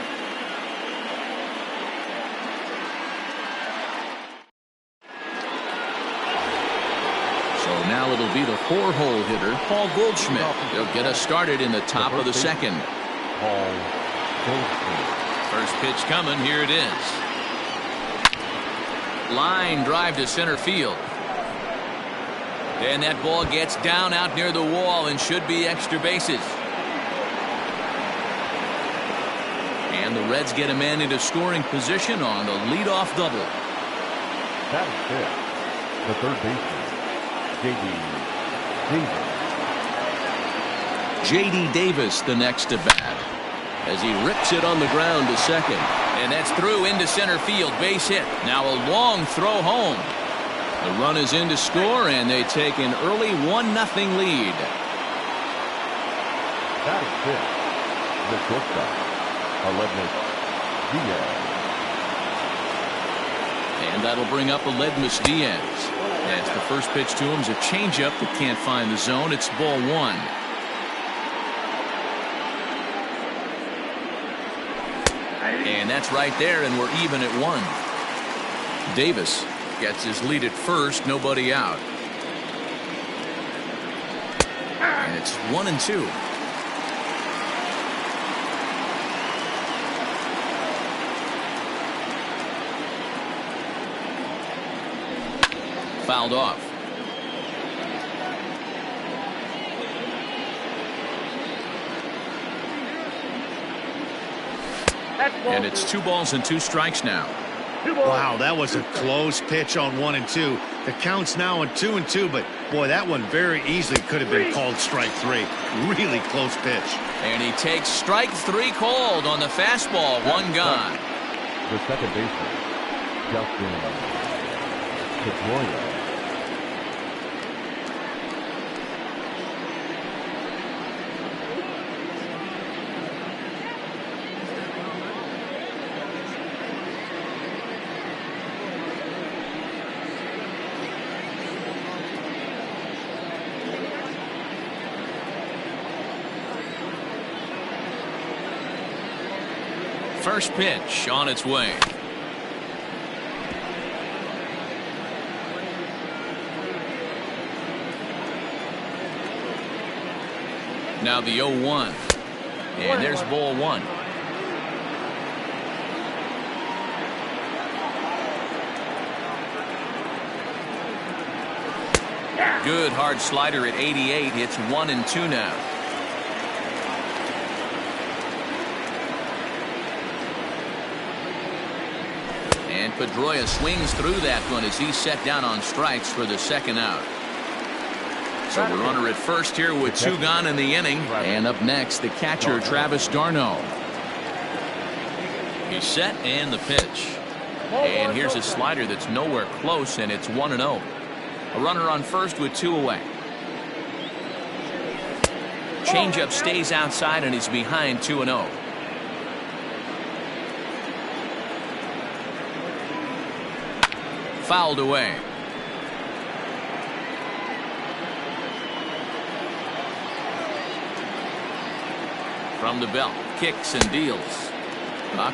So now it'll be the 4-hole hitter, Paul Goldschmidt. He'll get us started in the top of the second.
Paul Goldschmidt.
First pitch coming. Here it is. Line drive to center field. And that ball gets down out near the wall and should be extra bases. And the Reds get a man into scoring position on the leadoff double.
That is it. The third baseman,
J.D. Davis, the next to bat, as he rips it on the ground to second. And that's through into center field. Base hit. Now a long throw home. The run is in to score, and they take an early 1-0 lead.
That is it. The shortstop, Aledmus Diaz.
And that'll bring up Aledmus Diaz. As the first pitch to him is a changeup that can't find the zone. It's ball 1. And that's right there, and we're even at 1. Davis gets his lead at first, nobody out. And it's 1-2. Fouled off. And it's 2 balls and 2 strikes now.
Wow, that was a close pitch on 1 and 2. The count's now on 2 and 2, but boy, that one very easily could have been called strike 3. Really close pitch.
And he takes strike 3 called on the fastball. 1 gone.
The second baseman, Justin Pedroia.
First pitch on its way. Now the 0-1. And there's ball 1. Good hard slider at 88. It's 1-2 now. And Pedroia swings through that one as he's set down on strikes for the second out. So the runner at first here with 2 gone in the inning. And up next, the catcher, Travis d'Arnaud. He's set and the pitch. And here's a slider that's nowhere close, and it's 1-0. A runner on first with 2 away. Changeup stays outside, and he's behind 2-0. Fouled away. From the belt, kicks and deals.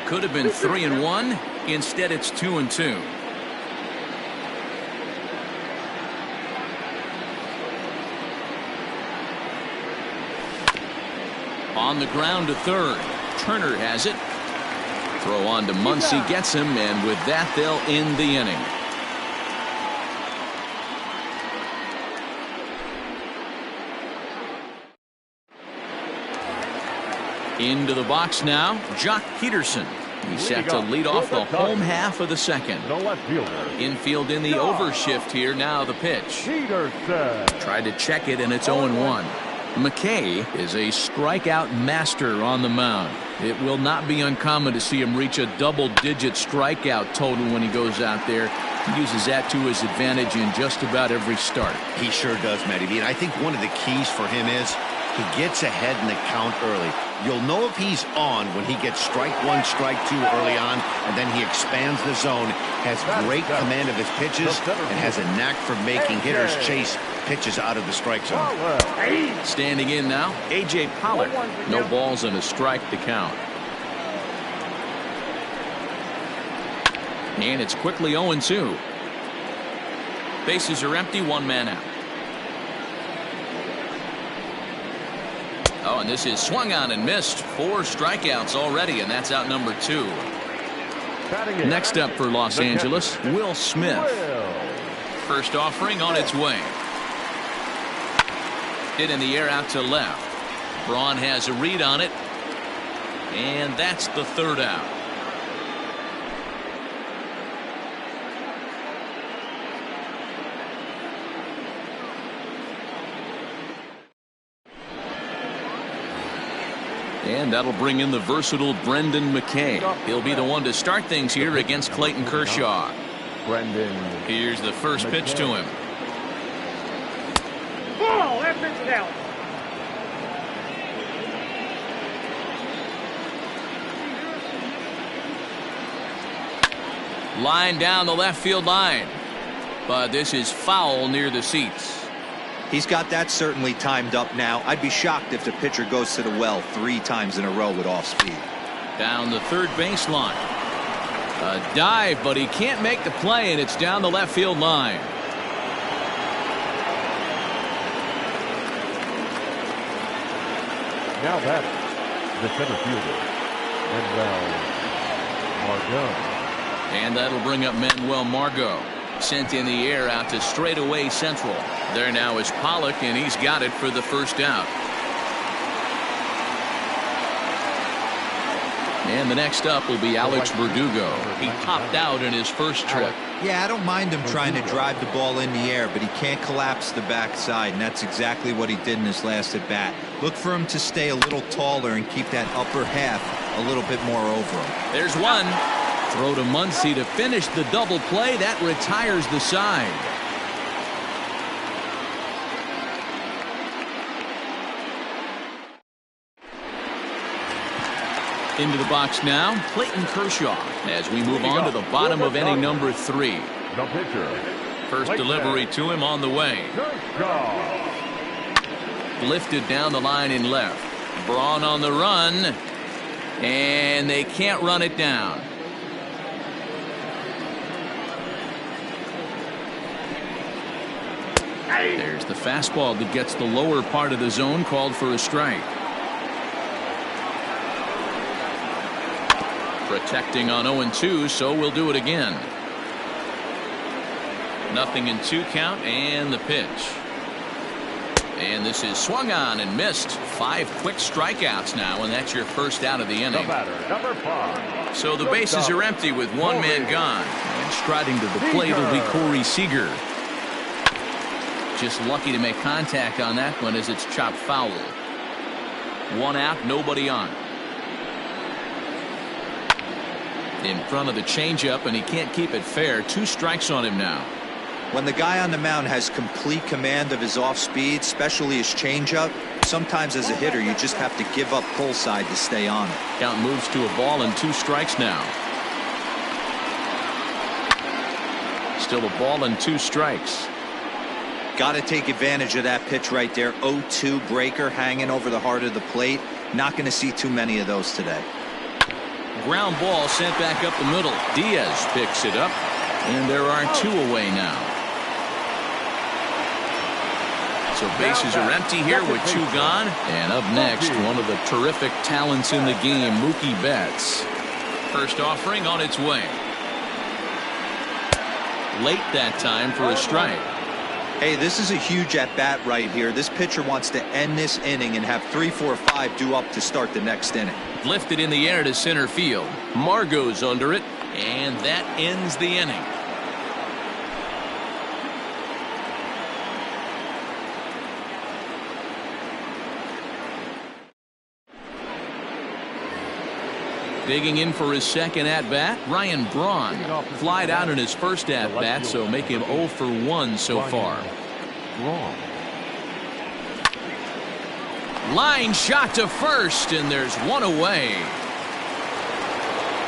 Could have been 3-1. Instead, it's 2-2. On the ground to third. Turner has it. Throw on to Muncy, gets him, and with that, they'll end the inning. Into the box now, Jock Peterson. He's set to lead off the home half of the second.
The left fielder.
Infield in the overshift here. Now the pitch.
Peterson.
Tried to check it, and it's 0-1. McKay is a strikeout master on the mound. It will not be uncommon to see him reach a double-digit strikeout total when he goes out there. He uses that to his advantage in just about every start.
He sure does, Matty V. And I think one of the keys for him is he gets ahead in the count early. You'll know if he's on when he gets strike one, strike two early on, and then he expands the zone, has great command of his pitches, and has a knack for making hitters chase pitches out of the strike zone.
Standing in now, A.J. Pollock. No balls and a strike to count. And it's quickly 0-2. Bases are empty, one man out. Oh, and this is swung on and missed. 4 strikeouts already, and that's out number 2. Next up for Los Angeles, Will Smith. First offering on its way. Hit in the air out to left. Braun has a read on it, and that's the 3rd out. And that'll bring in the versatile Brendan McKay. He'll be the one to start things here against Clayton Kershaw. Here's the first pitch to him.
Oh, that pitch down.
Line down the left field line. But this is foul near the seats.
He's got that certainly timed up now. I'd be shocked if the pitcher goes to the well 3 times in a row with off speed.
Down the third baseline. A dive, but he can't make the play, and it's down the left field line.
Now that's the center fielder, Manuel Margot.
And that'll bring up Manuel Margot. Sent in the air out to straightaway central. There now is Pollock, and he's got it for the first out. And the next up will be Alex Verdugo. He popped out in his first trip.
Yeah, I don't mind him trying to drive the ball in the air, but he can't collapse the backside, and that's exactly what he did in his last at bat. Look for him to stay a little taller and keep that upper half a little bit more over him.
There's one. Throw to Muncy to finish the double play. That retires the side. Into the box now, Clayton Kershaw, as we move on to the bottom of inning number 3.
The pitcher.
First delivery to him on the way. Lifted down the line in left. Braun on the run, and they can't run it down. There's the fastball that gets the lower part of the zone, called for a strike. Protecting on 0-2, so we'll do it again. 0-2 count, and the pitch. And this is swung on and missed. 5 quick strikeouts now, and that's your first out of the inning.
Number 5.
So the bases are empty with one man gone. And striding to the plate will be Corey Seager. Just lucky to make contact on that one as it's chopped foul. 1 out, nobody on. In front of the changeup, and he can't keep it fair. 2 strikes on him now.
When the guy on the mound has complete command of his off speed, especially his changeup, sometimes as a hitter you just have to give up pull side to stay on it.
Count moves to a ball and 2 strikes now. Still a ball and 2 strikes.
Got to take advantage of that pitch right there. 0-2 breaker hanging over the heart of the plate. Not going to see too many of those today.
Ground ball sent back up the middle. Diaz picks it up, and there are 2 away now. So bases are empty here with 2 gone. And up next, one of the terrific talents in the game, Mookie Betts. First offering on its way. Late that time for a strike.
Hey, this is a huge at-bat right here. This pitcher wants to end this inning and have 3, 4, 5 due up to start the next inning.
Lifted in the air to center field. Margot's under it, and that ends the inning. Digging in for his second at-bat, Ryan Braun. Flied out in his first at-bat, so make him 0 for 1 so far. Line shot to first, and there's one away.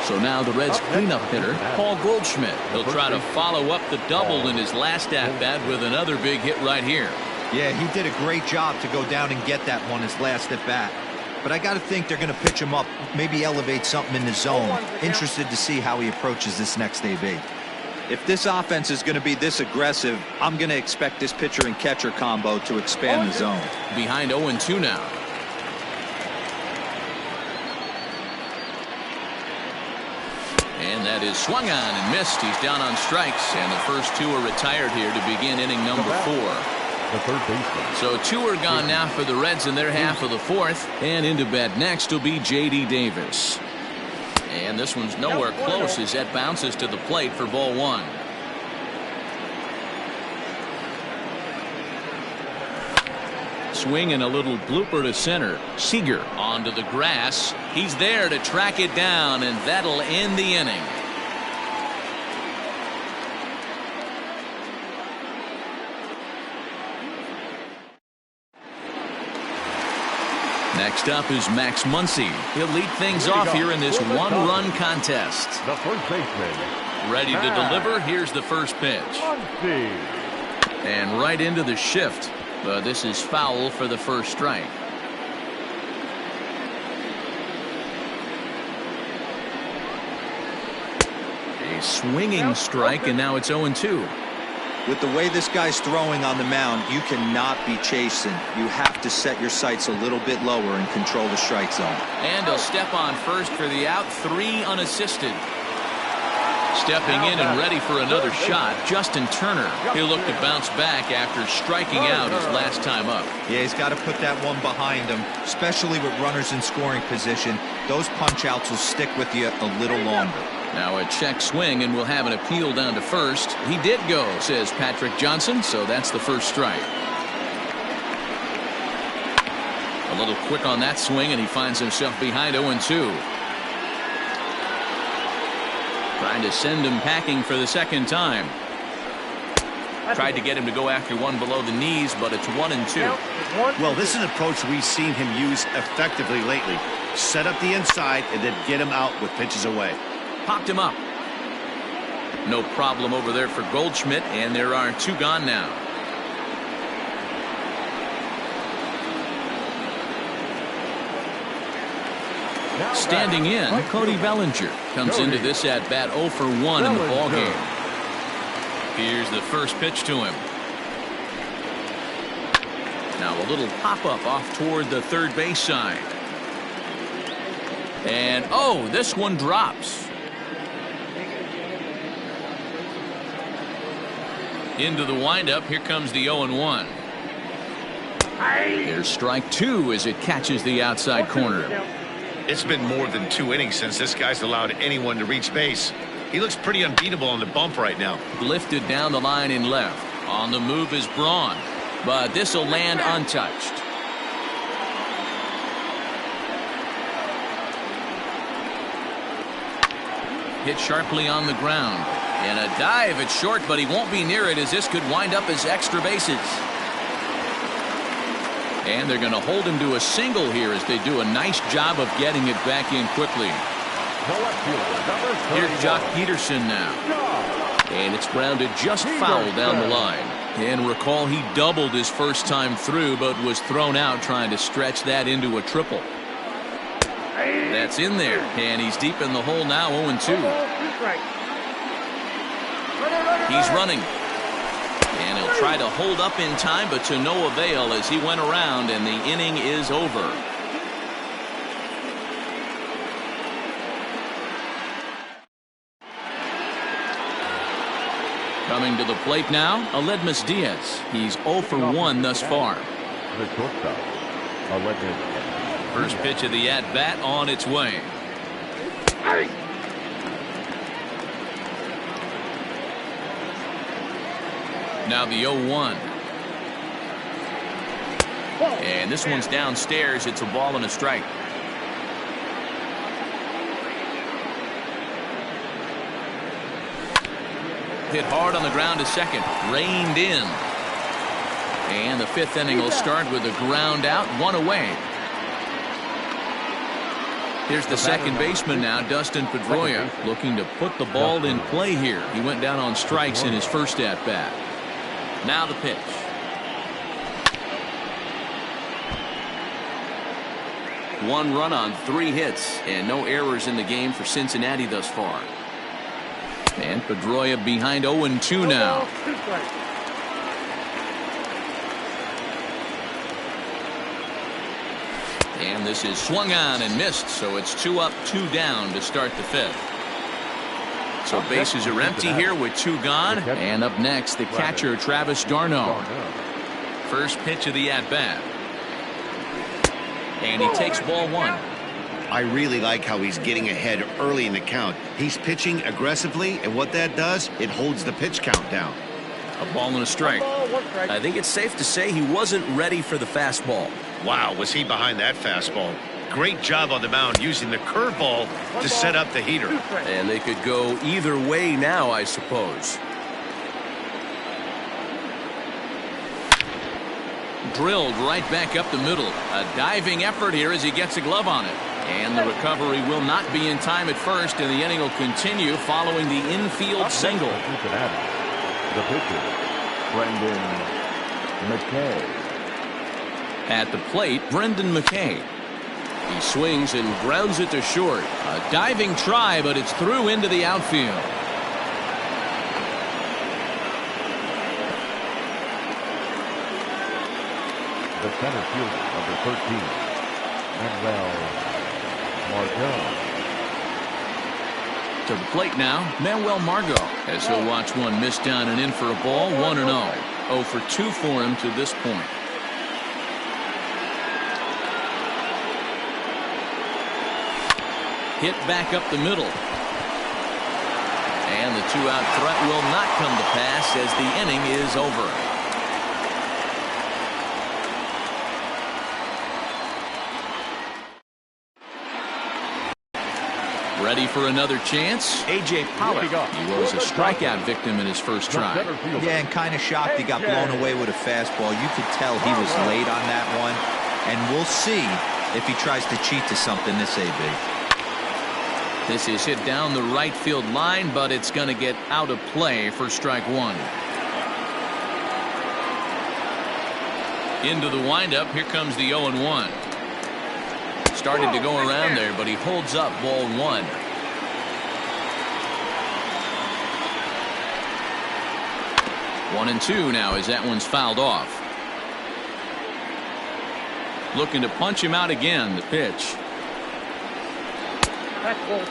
So now the Reds' cleanup hitter, Paul Goldschmidt. He'll try to follow up the double in his last at-bat with another big hit right here.
Yeah, he did a great job to go down and get that one his last at-bat. But I got to think they're going to pitch him up, maybe elevate something in the zone. Interested to see how he approaches this next AB. If this offense is going to be this aggressive, I'm going to expect this pitcher and catcher combo to expand the zone.
Behind 0-2 now. And that is swung on and missed. He's down on strikes, and the first two are retired here to begin inning number 4.
The third baseman.
So 2 are gone now for the Reds in their half of the 4th, and into bat next will be J.D. Davis. And this one's nowhere close as that bounces to the plate for ball 1. Swing and a little blooper to center. Seager onto the grass. He's there to track it down, and that'll end the inning. Next up is Max Muncy. He'll lead things off here in this one-run contest.
The first baseman.
Ready to deliver. Here's the first pitch.
Muncy.
And right into the shift. But this is foul for the first strike. A swinging strike, and now it's 0-2.
With the way this guy's throwing on the mound, you cannot be chasing. You have to set your sights a little bit lower and control the strike zone.
And he'll step on first for the out. 3 unassisted. Stepping in and ready for another shot, Justin Turner. He'll look to bounce back after striking out his last time up.
Yeah, he's got to put that one behind him, especially with runners in scoring position. Those punch-outs will stick with you a little longer.
Now a check swing, and we'll have an appeal down to first. He did go, says Patrick Johnson, so that's the first strike. A little quick on that swing, and he finds himself behind 0-2. Trying to send him packing for the second time. Tried to get him to go after one below the knees, but it's 1-2.
Well, this is an approach we've seen him use effectively lately. Set up the inside and then get him out with pitches away.
Popped him up. No problem over there for Goldschmidt, and there are 2 gone now. Standing in, Cody Bellinger comes into this at bat 0 for 1 in the ball game. Here's the first pitch to him. Now a little pop up off toward the third base side. And oh, this one drops. Into the windup. Here comes the 0-1. There's strike 2 as it catches the outside corner.
It's been more than 2 innings since this guy's allowed anyone to reach base. He looks pretty unbeatable on the bump right now.
Lifted down the line in left. On the move is Braun, but this will land untouched. Hit sharply on the ground. And a dive at short, but he won't be near it as this could wind up as extra bases. And they're going to hold him to a single here as they do a nice job of getting it back in quickly. Here's Jock Peterson now. And it's grounded just foul down the line. And recall he doubled his first time through, but was thrown out trying to stretch that into a triple. That's in there. And he's deep in the hole now, 0-2. He's running. And he'll try to hold up in time, but to no avail as he went around, and the inning is over. Coming to the plate now, Aledmus Diaz. He's 0 for 1 thus far.
The shortstop, Aledmus.
First pitch of the at-bat on its way. Now the 0-1. And this one's downstairs. It's a ball and a strike. Hit hard on the ground to second. Reined in. And the 5th inning will start with a ground out, 1 away. Here's the second baseman now, Dustin Pedroia, looking to put the ball in play here. He went down on strikes in his first at-bat. Now the pitch. One run on 3 hits, and no errors in the game for Cincinnati thus far. And Pedroia behind 0-2 now. And this is swung on and missed, so it's 2 up, 2 down to start the 5th. So bases are empty here with 2 gone. And up next, the catcher, Travis d'Arnaud. First pitch of the at-bat. And he takes ball 1.
I really like how he's getting ahead early in the count. He's pitching aggressively, and what that does, it holds the pitch count down.
A ball and a strike. I think it's safe to say he wasn't ready for the fastball.
Wow, was he behind that fastball. Great job on the mound using the curveball to set up the heater.
And they could go either way now, I suppose. Drilled right back up the middle. A diving effort here as he gets a glove on it. And the recovery will not be in time at first, and the inning will continue following the infield single.
The pitcher, Brendan McKay.
At the plate, Brendan McKay. He swings and grounds it to short. A diving try, but it's through into the outfield.
The center fielder, number 13, Manuel Margot.
To the plate now, Manuel Margot, as he'll watch one miss down and in for a ball, 1-0. 0 for 2 for him to this point. Hit back up the middle. And the 2-out threat will not come to pass as the inning is over. Ready for another chance? A.J. Pollock. He was a strikeout victim in his first try.
Yeah, and kind of shocked he got blown away with a fastball. You could tell he was late on that one. And we'll see if he tries to cheat to something this AB.
This is hit down the right field line, but it's going to get out of play for strike 1. Into the windup. Here comes the 0-1. Started to go around there, but he holds up ball 1. One and 2 now as that one's fouled off. Looking to punch him out again. The pitch.
That's ball 2.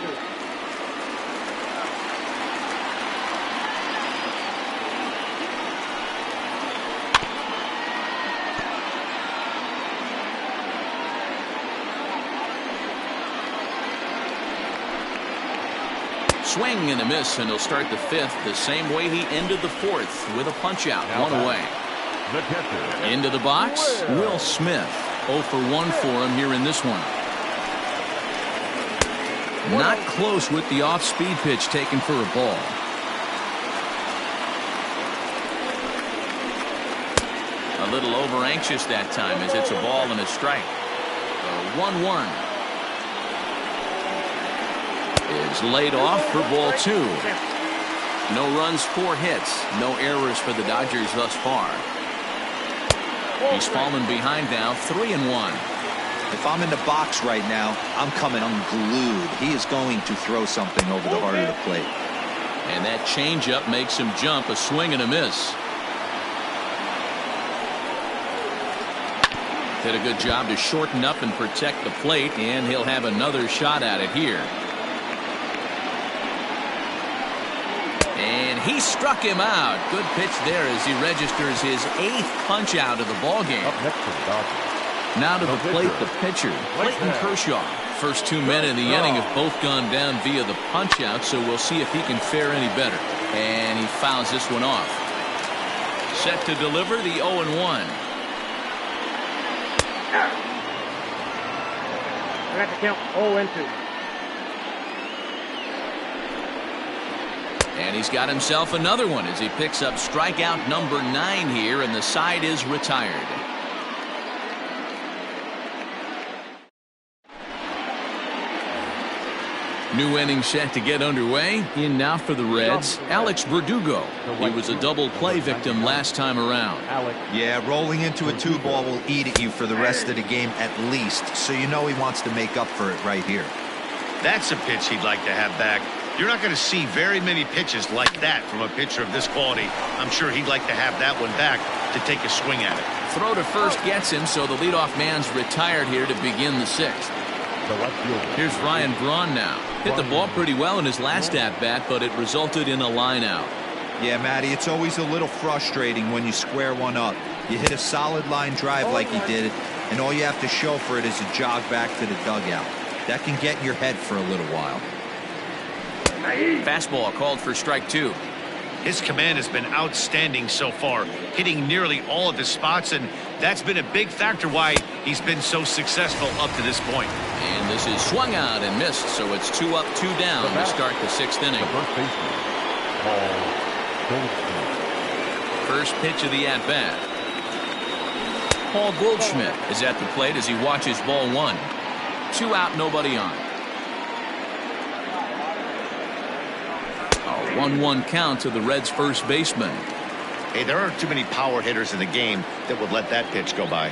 Swing and a miss, and he'll start the 5th the same way he ended the 4th with a punch out. One away. Into the box, Will Smith. 0 for 1 for him here in this one. Not close with the off-speed pitch taken for a ball. A little over-anxious that time as it's a ball and a strike. 1-1. Is laid off for ball 2. No runs, 4 hits. No errors for the Dodgers thus far. He's fallen behind now, 3-1.
If I'm in the box right now, I'm coming unglued. He is going to throw something over the heart of the plate.
And that changeup makes him jump. A swing and a miss. Did a good job to shorten up and protect the plate, and he'll have another shot at it here. And he struck him out. Good pitch there as he registers his 8th punch out of the ball game.
Up next to the Dodgers.
Now to the plate, the pitcher, Clayton Kershaw. First 2 men in the inning have both gone down via the punch out, so we'll see if he can fare any better. And he fouls this one off. Set to deliver the 0-1.
I got to count 0-2.
And he's got himself another one as he picks up strikeout number 9 here, and the side is retired. New inning set to get underway. In now for the Reds, Alex Verdugo. He was a double play victim last time around.
Yeah, rolling into a 2-ball will eat at you for the rest of the game at least, so you know he wants to make up for it right here.
That's a pitch he'd like to have back. You're not going to see very many pitches like that from a pitcher of this quality. I'm sure he'd like to have that one back to take a swing at it.
Throw to first gets him, so the leadoff man's retired here to begin the 6th. Here's Ryan Braun now. Hit the ball pretty well in his last at-bat, but it resulted in a line out.
Yeah, Matty, it's always a little frustrating when you square one up. You hit a solid line drive like he did, and all you have to show for it is a jog back to the dugout. That can get in your head for a little while.
Fastball called for strike 2.
His command has been outstanding so far, hitting nearly all of his spots, and that's been a big factor why he's been so successful up to this point.
And this is swung out and missed, so it's 2 up, 2 down to start the 6th inning. First pitch of the at-bat. Paul Goldschmidt is at the plate as he watches ball 1. 2 out, nobody on. A 1-1 count to the Reds' first baseman.
Hey, there aren't too many power hitters in the game that would let that pitch go by.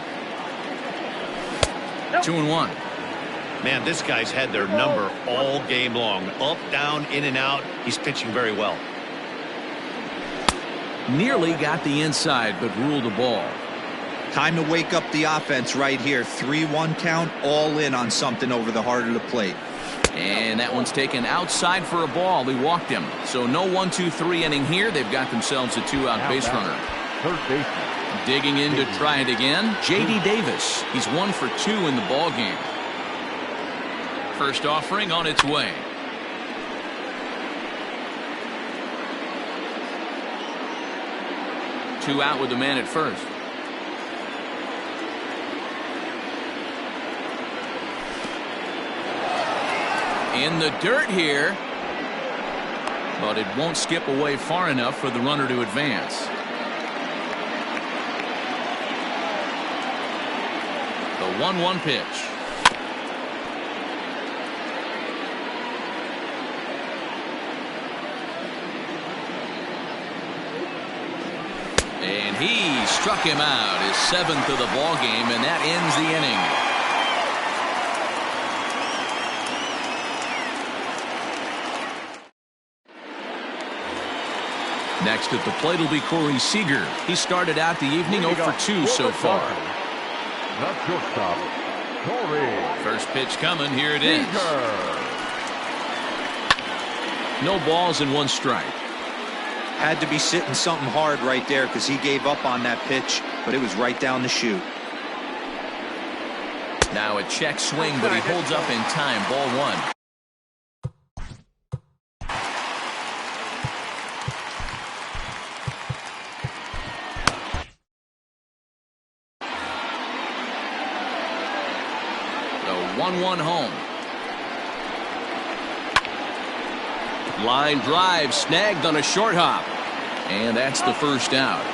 2-1.
Man, this guy's had their number all game long. Up, down, in and out. He's pitching very well.
Nearly got the inside, but ruled a ball.
Time to wake up the offense right here. 3-1 count, all in on something over the heart of the plate.
And that one's taken outside for a ball. He walked him. So no 1-2-3 inning here. They've got themselves a 2-out base runner.
Third baseman.
Digging in to try it again, J.D. Davis. He's 1 for 2 in the ball game. First offering on its way. Two out with the man at first. In the dirt here, but it won't skip away far enough for the runner to advance. The 1-1 pitch. And he struck him out, his 7th of the ball game, and that ends the inning. Next at the plate will be Corey Seager. He started out the evening 0 for 2 so far.
The shortstop, Corey.
First pitch coming. Here it is. No balls and 1 strike.
Had to be sitting something hard right there because he gave up on that pitch, but it was right down the chute.
Now a check swing, but he holds up in time. Ball 1. The 1-1 home. Line drive snagged on a short hop. And that's the first out.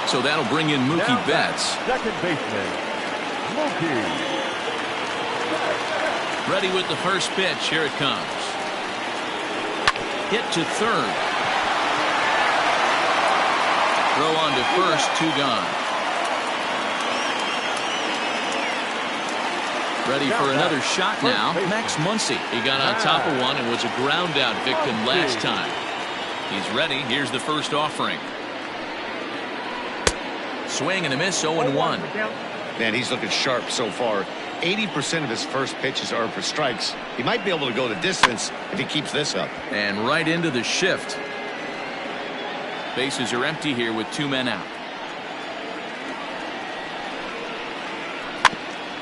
So that'll bring in Mookie Betts.
Second baseman, Mookie.
Ready with the first pitch. Here it comes. Hit to third. Throw on to first. 2 gone. Ready for another shot now. Max Muncy. He got on top of one and was a ground out victim last time. He's ready. Here's the first offering. Swing and a miss. 0-1.
Man, he's looking sharp so far. 80% of his first pitches are for strikes. He might be able to go the distance if he keeps this up.
And right into the shift. Bases are empty here with 2 men out.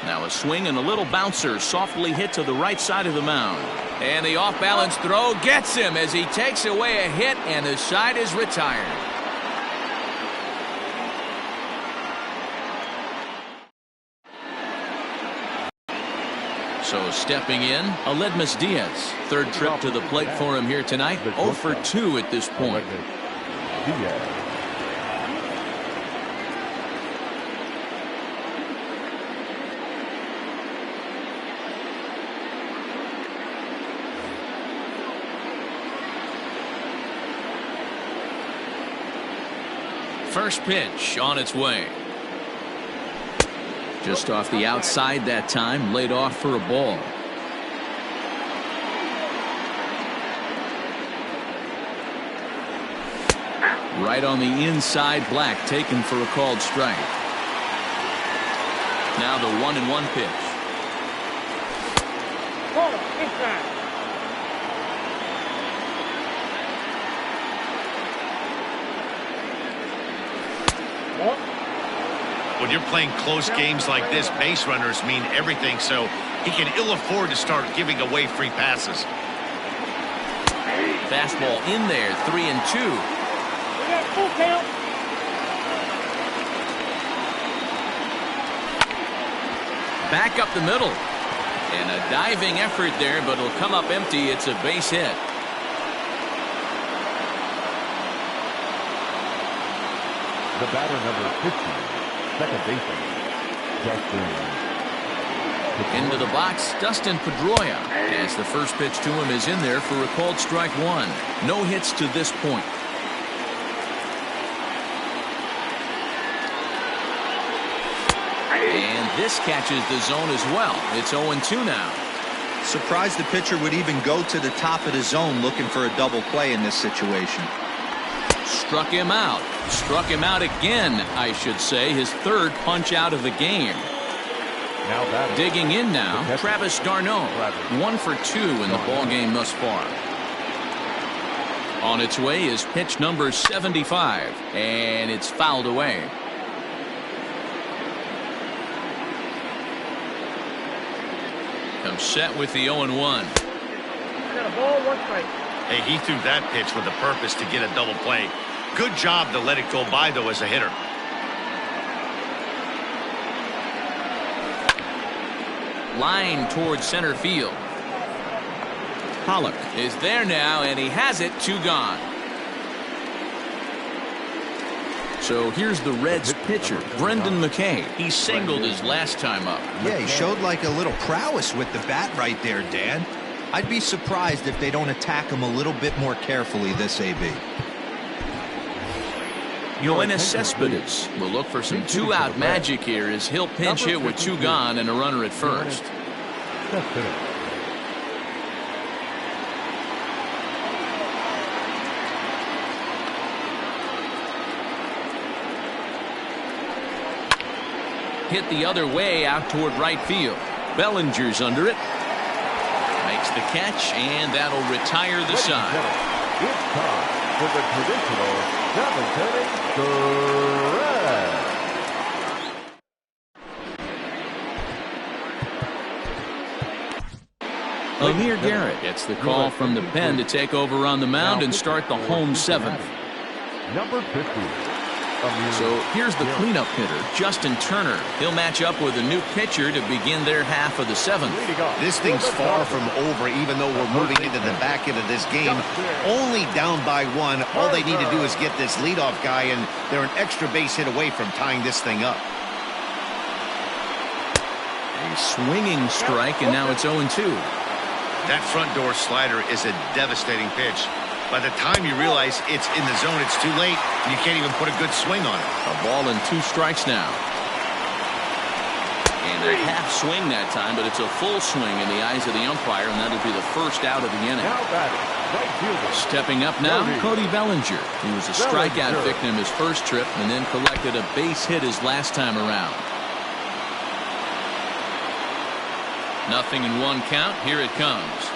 Now a swing and a little bouncer softly hit to the right side of the mound. And the off-balance throw gets him as he takes away a hit, and the side is retired. So stepping in, Aledmus Diaz. Third trip to the plate for him here tonight. 0 for 2 at this point.
Diaz.
First pitch on its way. Just off the outside that time, laid off for a ball. Right on the inside, Black taken for a called strike. Now the 1-1 pitch.
Ball inside.
When you're playing close games like this, base runners mean everything, so he can ill afford to start giving away free passes.
Fastball in there, 3-2.
We got full count.
Back up the middle. And a diving effort there, but it'll come up empty. It's a base hit.
The batter, number 50, second baseman, Dustin.
Into the box, Dustin Pedroia, as the first pitch to him is in there for a called strike one. No hits to this point. And this catches the zone as well. It's 0-2 now.
Surprised the pitcher would even go to the top of the zone looking for a double play in this situation.
Struck him out. Struck him out again, I should say. His third punch out of the game.
Now batting.
Digging in now, Travis d'Arnaud. 1 for 2 in the ball game thus far. On its way is pitch number 75, and it's fouled away. Comes set with the 0-1.
I got a ball, 1 strike.
Hey, he threw that pitch with a purpose to get a double play. Good job to let it go by, though, as a hitter.
Line towards center field. Pollock is there now, and he has it. 2 gone. So here's the Reds pitcher, Brendan McKay. He singled his last time up.
Yeah, he showed like a little prowess with the bat right there, Dan. I'd be surprised if they don't attack him a little bit more carefully this AB.
Yoenis Cespedes will look for some 2-out magic here as he'll pinch hit with 2 gone and a runner at first. Hit the other way out toward right field. Bellinger's under it. Makes the catch, and that'll retire the side.
It's time for the traditional 7th inning threat.
Amir Garrett gets the call from the pen to take over on the mound and start the home 7th.
Number 50.
So here's the cleanup hitter, Justin Turner. He'll match up with a new pitcher to begin their half of the 7th.
This thing's far from over, even though we're moving into the back end of this game. Only down by 1. All they need to do is get this leadoff guy, and they're an extra base hit away from tying this thing up.
A swinging strike, and now it's 0-2.
That front door slider is a devastating pitch. By the time you realize it's in the zone, it's too late, and you can't even put a good swing on it.
A ball and 2 strikes now. And a half swing that time, but it's a full swing in the eyes of the umpire, and that'll be the first out of the inning. Stepping up now, Cody Bellinger. He was a strikeout victim his first trip and then collected a base hit his last time around. 0-1 count. Here it comes.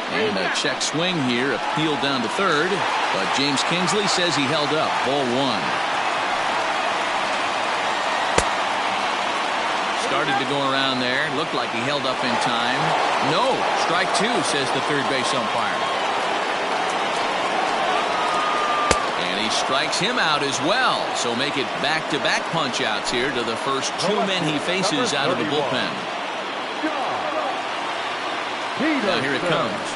And a check swing here, appealed down to third, but James Kingsley says he held up. Ball 1. Started to go around there. Looked like he held up in time. No, strike 2, says the third base umpire. And he strikes him out as well. So make it back-to-back punch-outs here to the first 2 men he faces out of the bullpen. Now here it comes.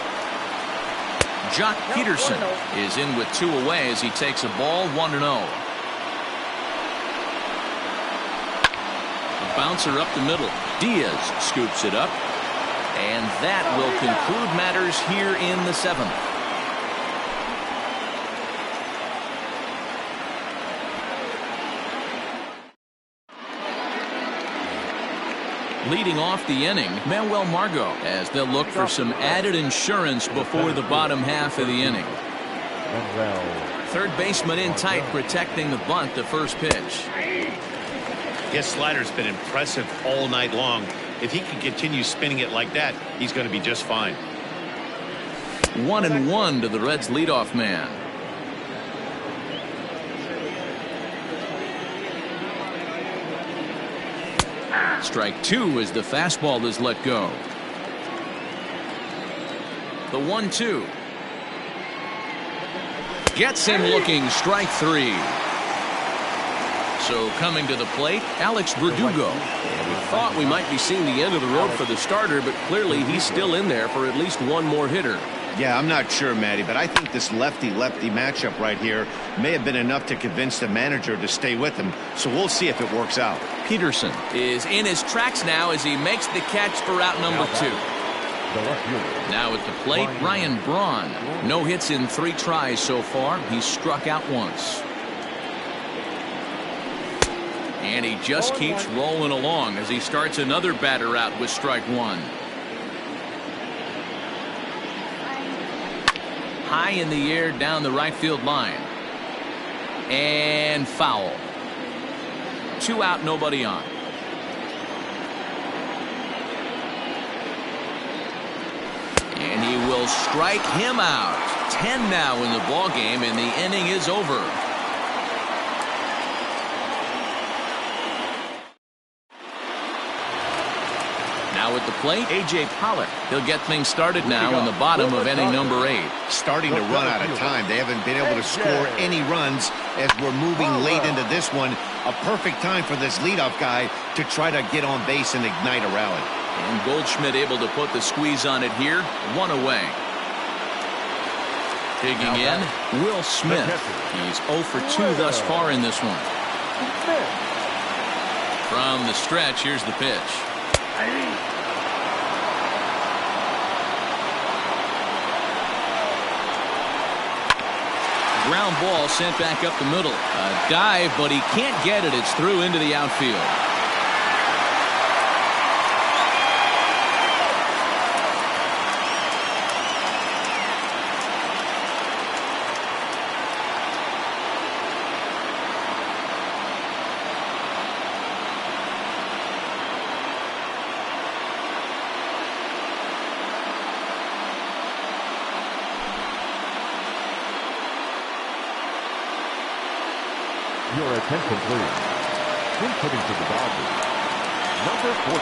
Jock Peterson is in with 2 away as he takes a ball 1-0. A bouncer up the middle. Diaz scoops it up. And that will conclude matters here in the 7th. Leading off the inning, Manuel Margot, as they'll look for some added insurance before the bottom half of the inning. Third baseman in tight, protecting the bunt, the first pitch.
His slider's been impressive all night long. If he can continue spinning it like that, he's going to be just fine.
1-1 to the Reds leadoff man. Strike 2 as the fastball is let go. The 1-2. Gets him looking, strike 3. So coming to the plate, Alex Verdugo.
We thought we might be seeing the end of the road for the starter, but clearly he's still in there for at least one more hitter.
Yeah, I'm not sure, Matty, but I think this lefty-lefty matchup right here may have been enough to convince the manager to stay with him. So we'll see if it works out.
Peterson is in his tracks now as he makes the catch for out number 2. Now at the plate, Ryan Braun. No hits in 3 tries so far. He's struck out once. And he just keeps rolling along as he starts another batter out with strike 1. High in the air down the right field line. And foul. 2 out, nobody on. And he will strike him out. 10 now in the ball game, and the inning is over. Now at the plate, A.J. Pollock. He'll get things started now in the bottom of inning number 8.
Starting to run out of time. They haven't been able to score any runs as we're moving late into this one. A perfect time for this leadoff guy to try to get on base and ignite a rally.
And Goldschmidt able to put the squeeze on it here. 1 away. Digging in, Will Smith. He's 0 for 2 thus far in this one. From the stretch, here's the pitch. Ground ball sent back up the middle. A dive, but he can't get it. It's through into the outfield.
Your attention, please. Inputting to the Dodgers, number 14,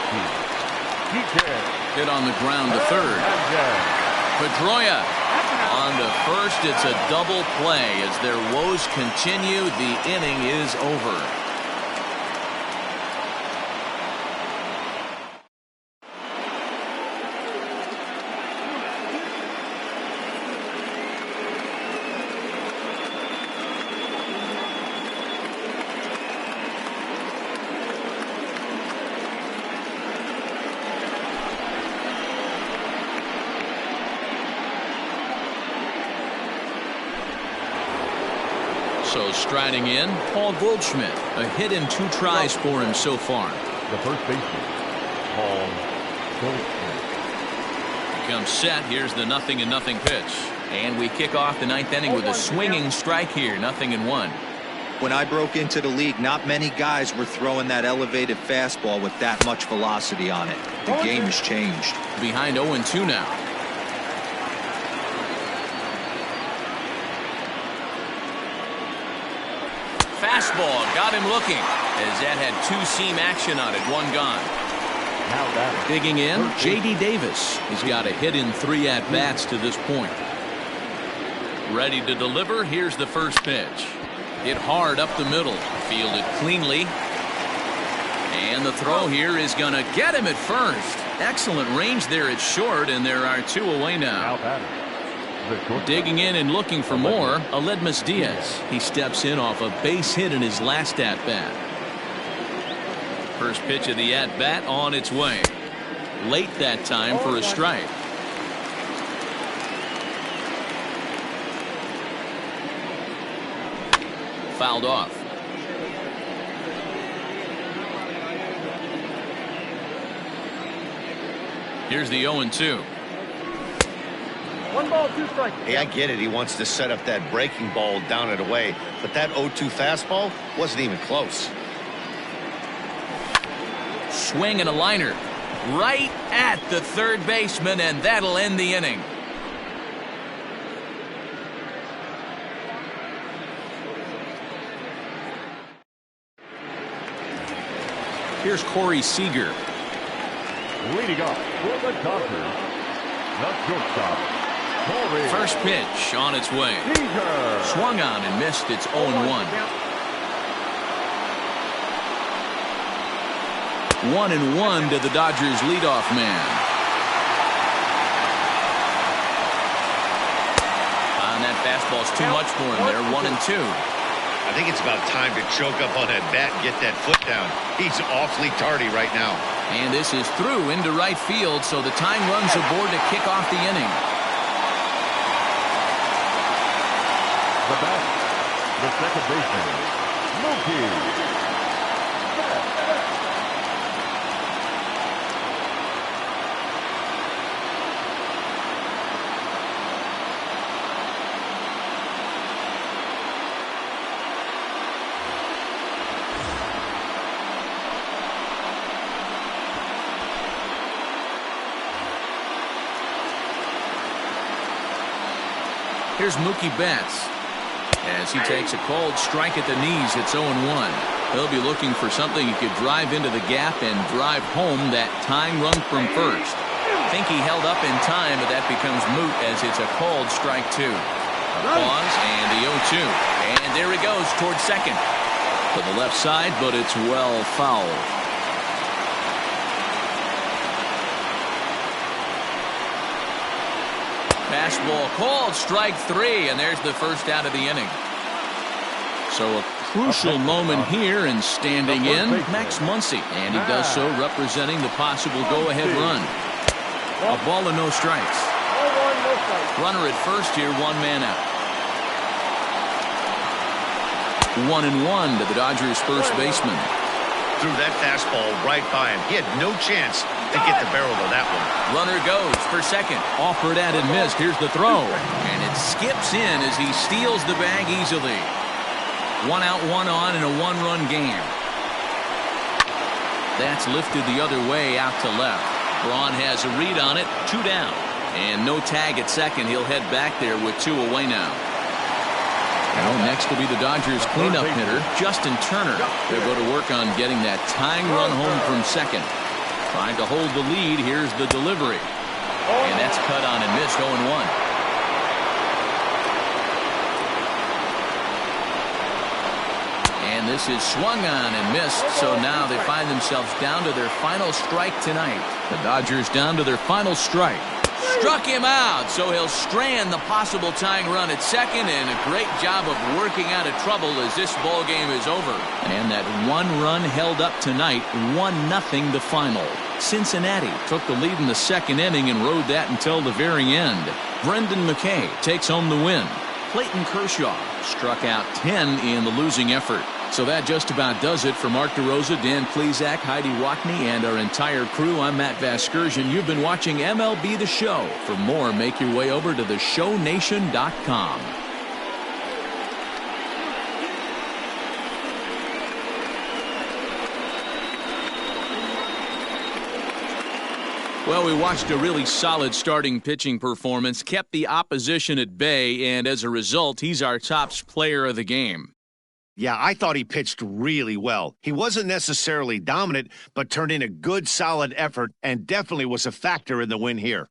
DJ.
Hit on the ground to third. Pedroia on to first. It's a double play as their woes continue. The inning is over. So striding in, Paul Goldschmidt. A hit in 2 tries for him so far.
The first baseman, Paul Goldschmidt.
Comes set. Here's the 0-0 pitch. And we kick off the 9th inning with a swinging strike here. 0-1.
When I broke into the league, not many guys were throwing that elevated fastball with that much velocity on it. The game has changed.
Behind 0-2 now. Fastball got him looking as that had 2-seam action on it. 1 gone. Digging in, J.D. Davis. He's got a hit in 3 at-bats to this point. Ready to deliver. Here's the first pitch. Hit hard up the middle. Fielded cleanly. And the throw here is going to get him at first. Excellent range there at short, and there are 2 away now. Digging in and looking for more, Aledmus Diaz. He steps in off a base hit in his last at-bat. First pitch of the at-bat on its way. Late that time for a strike. Fouled off. Here's the 0-2.
1 ball, 2 strikes.
Hey, I get it. He wants to set up that breaking ball down and away, but that 0-2 fastball wasn't even close.
Swing and a liner right at the third baseman, and that'll end the inning. Here's Corey Seager.
Leading off for the Dodgers, the shortstop, Corey
First pitch on its way.
Seager.
Swung on and missed. It's 0-1. 1-1 to the Dodgers leadoff man. And that fastball's too much for him there. 1-2.
I think it's about time to choke up on that bat and get that foot down. He's awfully tardy right now.
And this is through into right field, so the time runs aboard to kick off the inning.
The bat, the second baseman, Mookie.
Here's Mookie Betts. As he takes a cold strike at the knees, it's 0-1. He'll be looking for something he could drive into the gap and drive home that tying run from first. Think he held up in time, but that becomes moot as it's a cold strike two. A pause and the 0-2. And there he goes towards second. To the left side, but it's well fouled. Fastball called, strike three, and there's the first out of the inning. So a crucial moment here, and standing in, Max Muncy, and he does so representing the possible go-ahead run. A ball and no strikes.
0-1, no strikes.
Runner at first here, 1 man out. 1-1 to the Dodgers' first baseman.
Threw that fastball right by him. He had no chance to get the barrel of that one.
Runner goes for second. Offered at and missed. Here's the throw. And it skips in as he steals the bag easily. 1 out, 1 on in a 1-run game. That's lifted the other way out to left. Braun has a read on it. 2 down. And no tag at second. He'll head back there with 2 away now. Well, next will be the Dodgers cleanup hitter, Justin Turner. They'll go to work on getting that tying run home from second. Trying to hold the lead. Here's the delivery. And that's cut on and missed. 0-1. And this is swung on and missed. So now they find themselves down to their final strike tonight. The Dodgers down to their final strike. Struck him out, so he'll strand the possible tying run at second, and a great job of working out of trouble as this ball game is over. And that 1 run held up tonight, 1-0 the final. Cincinnati took the lead in the second inning and rode that until the very end. Brendan McKay takes home the win. Clayton Kershaw struck out 10 in the losing effort. So that just about does it for Mark DeRosa, Dan Plesac, Heidi Wackney, and our entire crew. I'm Matt Vasgersian. You've been watching MLB The Show. For more, make your way over to theshownation.com. Well, we watched a really solid starting pitching performance, kept the opposition at bay, and as a result, he's our top player of the game.
Yeah, I thought he pitched really well. He wasn't necessarily dominant, but turned in a good, solid effort and definitely was a factor in the win here.